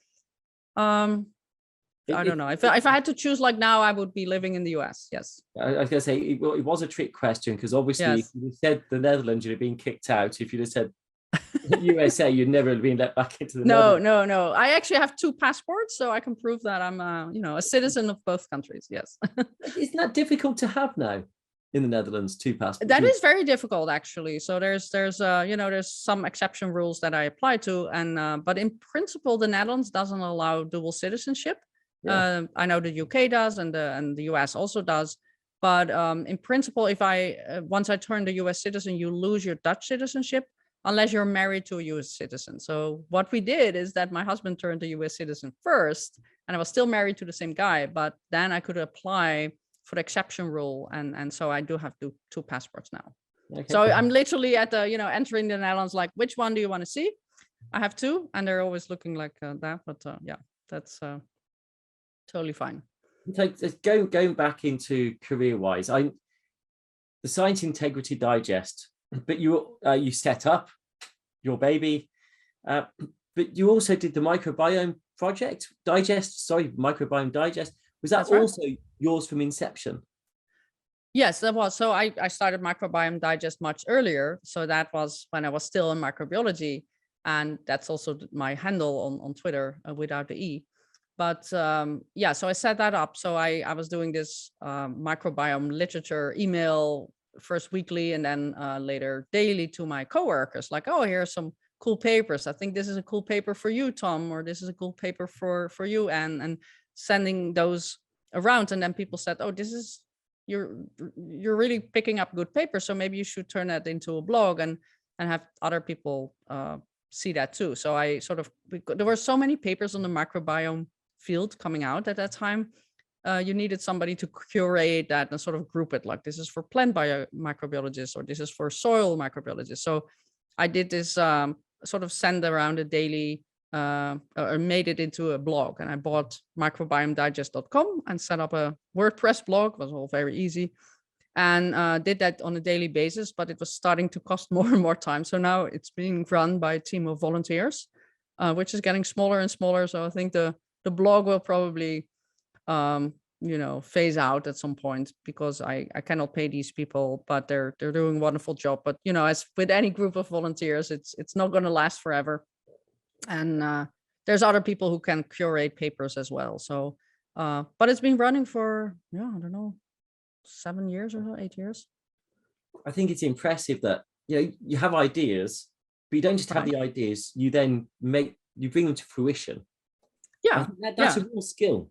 I don't know. If I had to choose like now, I would be living in the US. Yes. I was going to say it was a trick question, because obviously Yes. if you said the Netherlands, you'd have been kicked out. If you'd have said USA, you'd never have been let back into the Netherlands. No. I actually have 2 passports, so I can prove that I'm a citizen of both countries. Yes. Isn't that difficult to have now in the Netherlands, 2 passports? That is very difficult, actually. So there's some exception rules that I apply to, and but in principle, the Netherlands doesn't allow dual citizenship. Yeah. I know the UK does, and the US also does. But in principle, if once I turn the US citizen, you lose your Dutch citizenship unless you're married to a US citizen. So what we did is that my husband turned the US citizen first, and I was still married to the same guy, but then I could apply for the exception rule, and so I do have 2 passports now. Okay. So I'm literally at the entering the Netherlands, like, which one do you want to see? I have 2, and they're always looking like that, but yeah, that's totally fine. So going back into career-wise, the Science Integrity Digest, but you set up your baby, but you also did the Microbiome Microbiome Digest. Was that also yours from inception? Yes, that was. So I started Microbiome Digest much earlier. So that was when I was still in microbiology. And that's also my handle on Twitter without the E. But yeah, so I set that up. So I was doing this microbiome literature email, first weekly and then later daily, to my coworkers, like, oh, here's some cool papers. I think this is a cool paper for you, Tom, or this is a cool paper for you, and sending those around. And then people said, oh, you're really picking up good papers, so maybe you should turn that into a blog and have other people see that too. So there were so many papers on the microbiome field coming out at that time. You needed somebody to curate that and sort of group it, like, this is for plant microbiologists or this is for soil microbiologists. So I did this sort of send around a daily or made it into a blog, and I bought microbiomedigest.com and set up a WordPress blog. It was all very easy, and did that on a daily basis, but it was starting to cost more and more time. So now it's being run by a team of volunteers, which is getting smaller and smaller. So I think the blog will probably phase out at some point, because I cannot pay these people, but they're doing a wonderful job. But as with any group of volunteers, it's not going to last forever. And there's other people who can curate papers as well. So but it's been running for I don't know, 7 years or so, 8 years. I think it's impressive that you have ideas, but you don't just have the ideas, you then you bring them to fruition. Yeah, that's a real skill.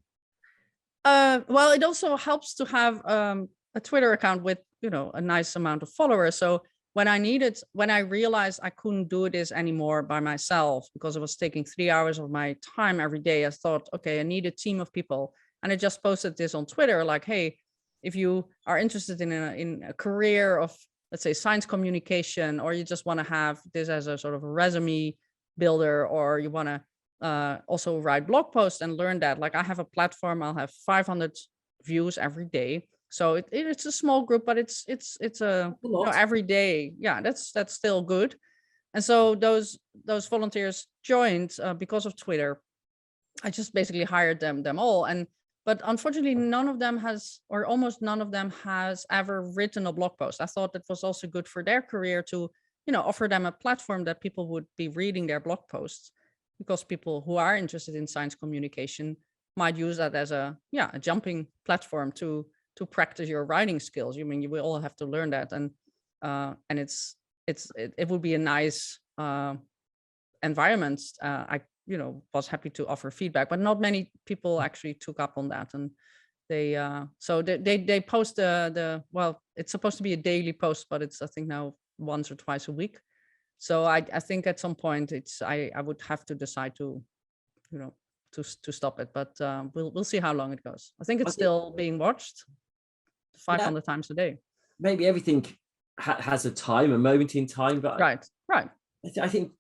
Well, it also helps to have a Twitter account with a nice amount of followers. So when I realized I couldn't do this anymore by myself, because it was taking 3 hours of my time every day, I thought, okay, I need a team of people. And I just posted this on Twitter, like, hey, if you are interested in a career of, let's say, science communication, or you just want to have this as a sort of a resume builder, or you want to also write blog posts and learn that, like, I have a platform, I'll have 500 views every day. So it's a small group, but it's every day. Yeah, that's still good. And so those volunteers joined because of Twitter. I just basically hired them all. But unfortunately, none of them has, or almost none of them has ever written a blog post. I thought that was also good for their career to, offer them a platform that people would be reading their blog posts, because people who are interested in science communication might use that as a jumping platform to practice your writing skills. You will all have to learn that, and it would be a nice environment. I was happy to offer feedback, but not many people actually took up on that, and they post well, it's supposed to be a daily post, but it's, I think, now once or twice a week. So I think at some point I would have to decide to to stop it, but we'll see how long it goes. I think it's still being watched 500 times a day. Maybe everything has a time, a moment in time, but right. I think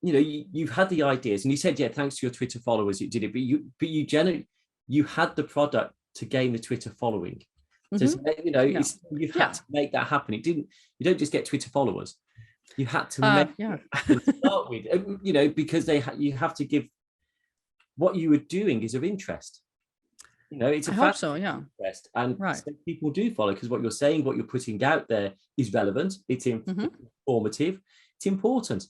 you've had the ideas, and you said, yeah, thanks to your Twitter followers, you did it, but you generally, you had the product to gain the Twitter following. So, you've had to make that happen. You don't just get Twitter followers. You had to make it happen to start with, because you have to give what you were doing is of interest. It's a fact interest, and so people do follow because what you're saying, what you're putting out there is relevant. It's informative. It's important.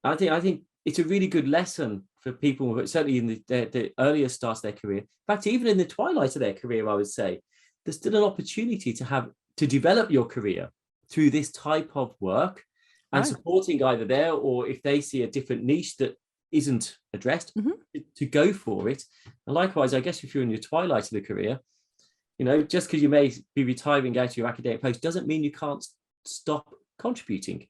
I think it's a really good lesson for people, certainly in the earlier starts of their career. In fact, even in the twilight of their career, I would say there's still an opportunity to develop your career through this type of work and supporting either there, or if they see a different niche that isn't addressed, to go for it. And likewise, I guess if you're in your twilight of the career, just because you may be retiring out of your academic post doesn't mean you can't stop contributing.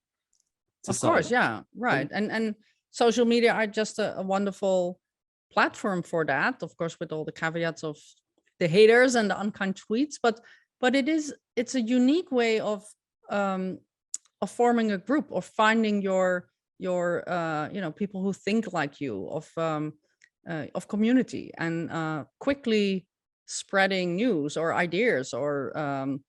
Of course, yeah, right. And social media are just a wonderful platform for that, of course, with all the caveats of the haters and the unkind tweets, but it's a unique way of forming a group, or finding your people who think like you, of community, and quickly spreading news or ideas, or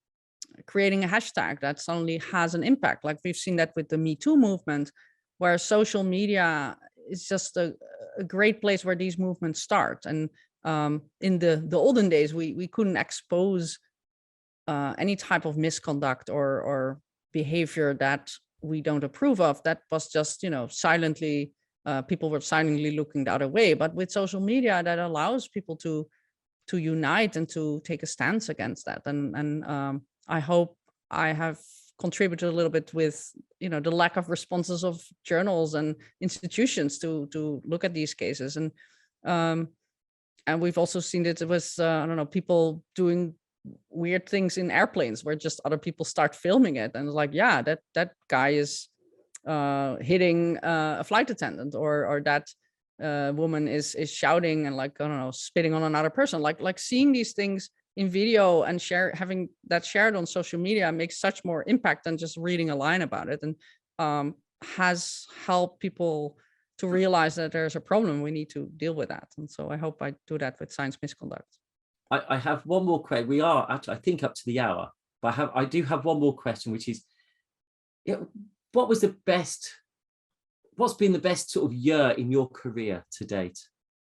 creating a hashtag that suddenly has an impact. Like we've seen that with the Me Too movement, where social media is just a great place where these movements start. And in the olden days, we couldn't expose any type of misconduct or behavior that we don't approve of. That was just, silently, people were silently looking the other way. But with social media, that allows people to unite and to take a stance against that. And I hope I have contributed a little bit with, the lack of responses of journals and institutions to look at these cases. And we've also seen that it was, people doing weird things in airplanes where just other people start filming it, and it's like, yeah, that guy is hitting a flight attendant, or that woman is shouting and, like, I don't know, spitting on another person. Like seeing these things in video and having that shared on social media makes such more impact than just reading a line about it, and has helped people to realize that there's a problem. We need to deal with that. And so I hope I do that with science misconduct. I have one more question. We are actually, I think, up to the hour, but I do have one more question, which is, what's been the best sort of year in your career to date?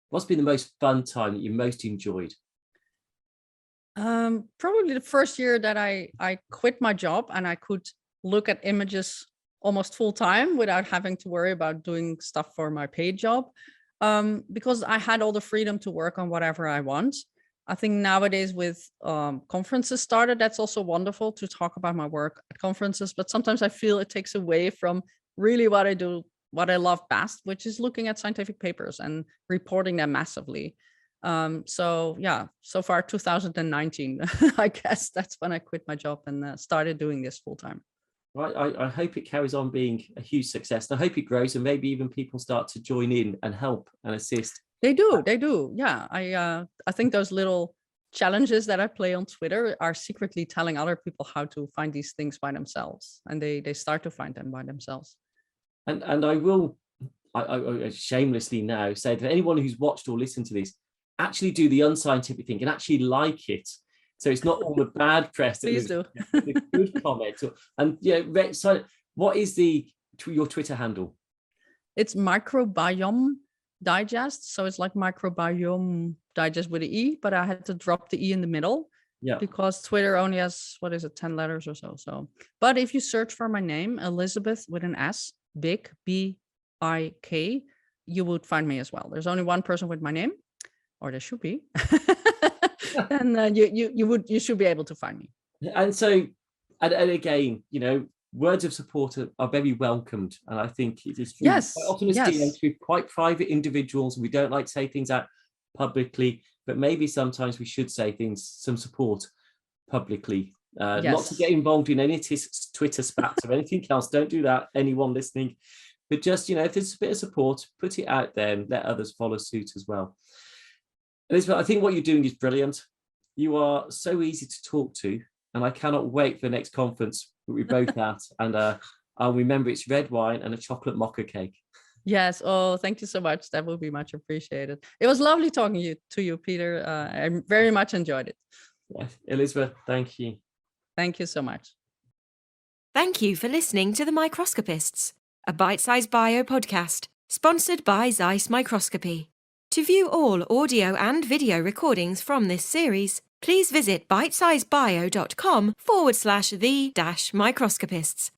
What's been the most fun time that you most enjoyed? Probably the first year that I quit my job and I could look at images almost full time without having to worry about doing stuff for my paid job, because I had all the freedom to work on whatever I want. I think nowadays with conferences started, that's also wonderful to talk about my work at conferences, but sometimes I feel it takes away from really what I do, what I love best, which is looking at scientific papers and reporting them massively. So far 2019, I guess that's when I quit my job and started doing this full time. Right. I hope it carries on being a huge success. And I hope it grows, and maybe even people start to join in and help and assist. They do. Yeah. I think those little challenges that I play on Twitter are secretly telling other people how to find these things by themselves, and they start to find them by themselves. And I shamelessly now say that anyone who's watched or listened to this, actually do the unscientific thing and actually like it. So it's not all the bad press. Please do. The good comments. And so what is your Twitter handle? It's Microbiome Digest. So it's like Microbiome Digest with an E, but I had to drop the E in the middle. Yeah. Because Twitter only has, 10 letters or so. But if you search for my name, Elisabeth with an S, Bik, B-I-K, you would find me as well. There's only one person with my name, or there should be. And you should be able to find me. And so, and again, words of support are very welcomed. And I think it is true. Yes. Quite often as DMs, we're quite private individuals. We don't like to say things out publicly, but maybe sometimes we should say some support publicly. Not to get involved in any Twitter spats or anything else. Don't do that, anyone listening. But just, if there's a bit of support, put it out there and let others follow suit as well. Elisabeth, I think what you're doing is brilliant. You are so easy to talk to, and I cannot wait for the next conference that we're both at. And I'll remember it's red wine and a chocolate mocha cake. Yes. Oh, thank you so much. That would be much appreciated. It was lovely talking to you, Peter. I very much enjoyed it. Yes. Elisabeth, thank you. Thank you so much. Thank you for listening to The Microscopists, a bite-sized bio podcast sponsored by Zeiss Microscopy. To view all audio and video recordings from this series, please visit bitesizebio.com/the-microscopists.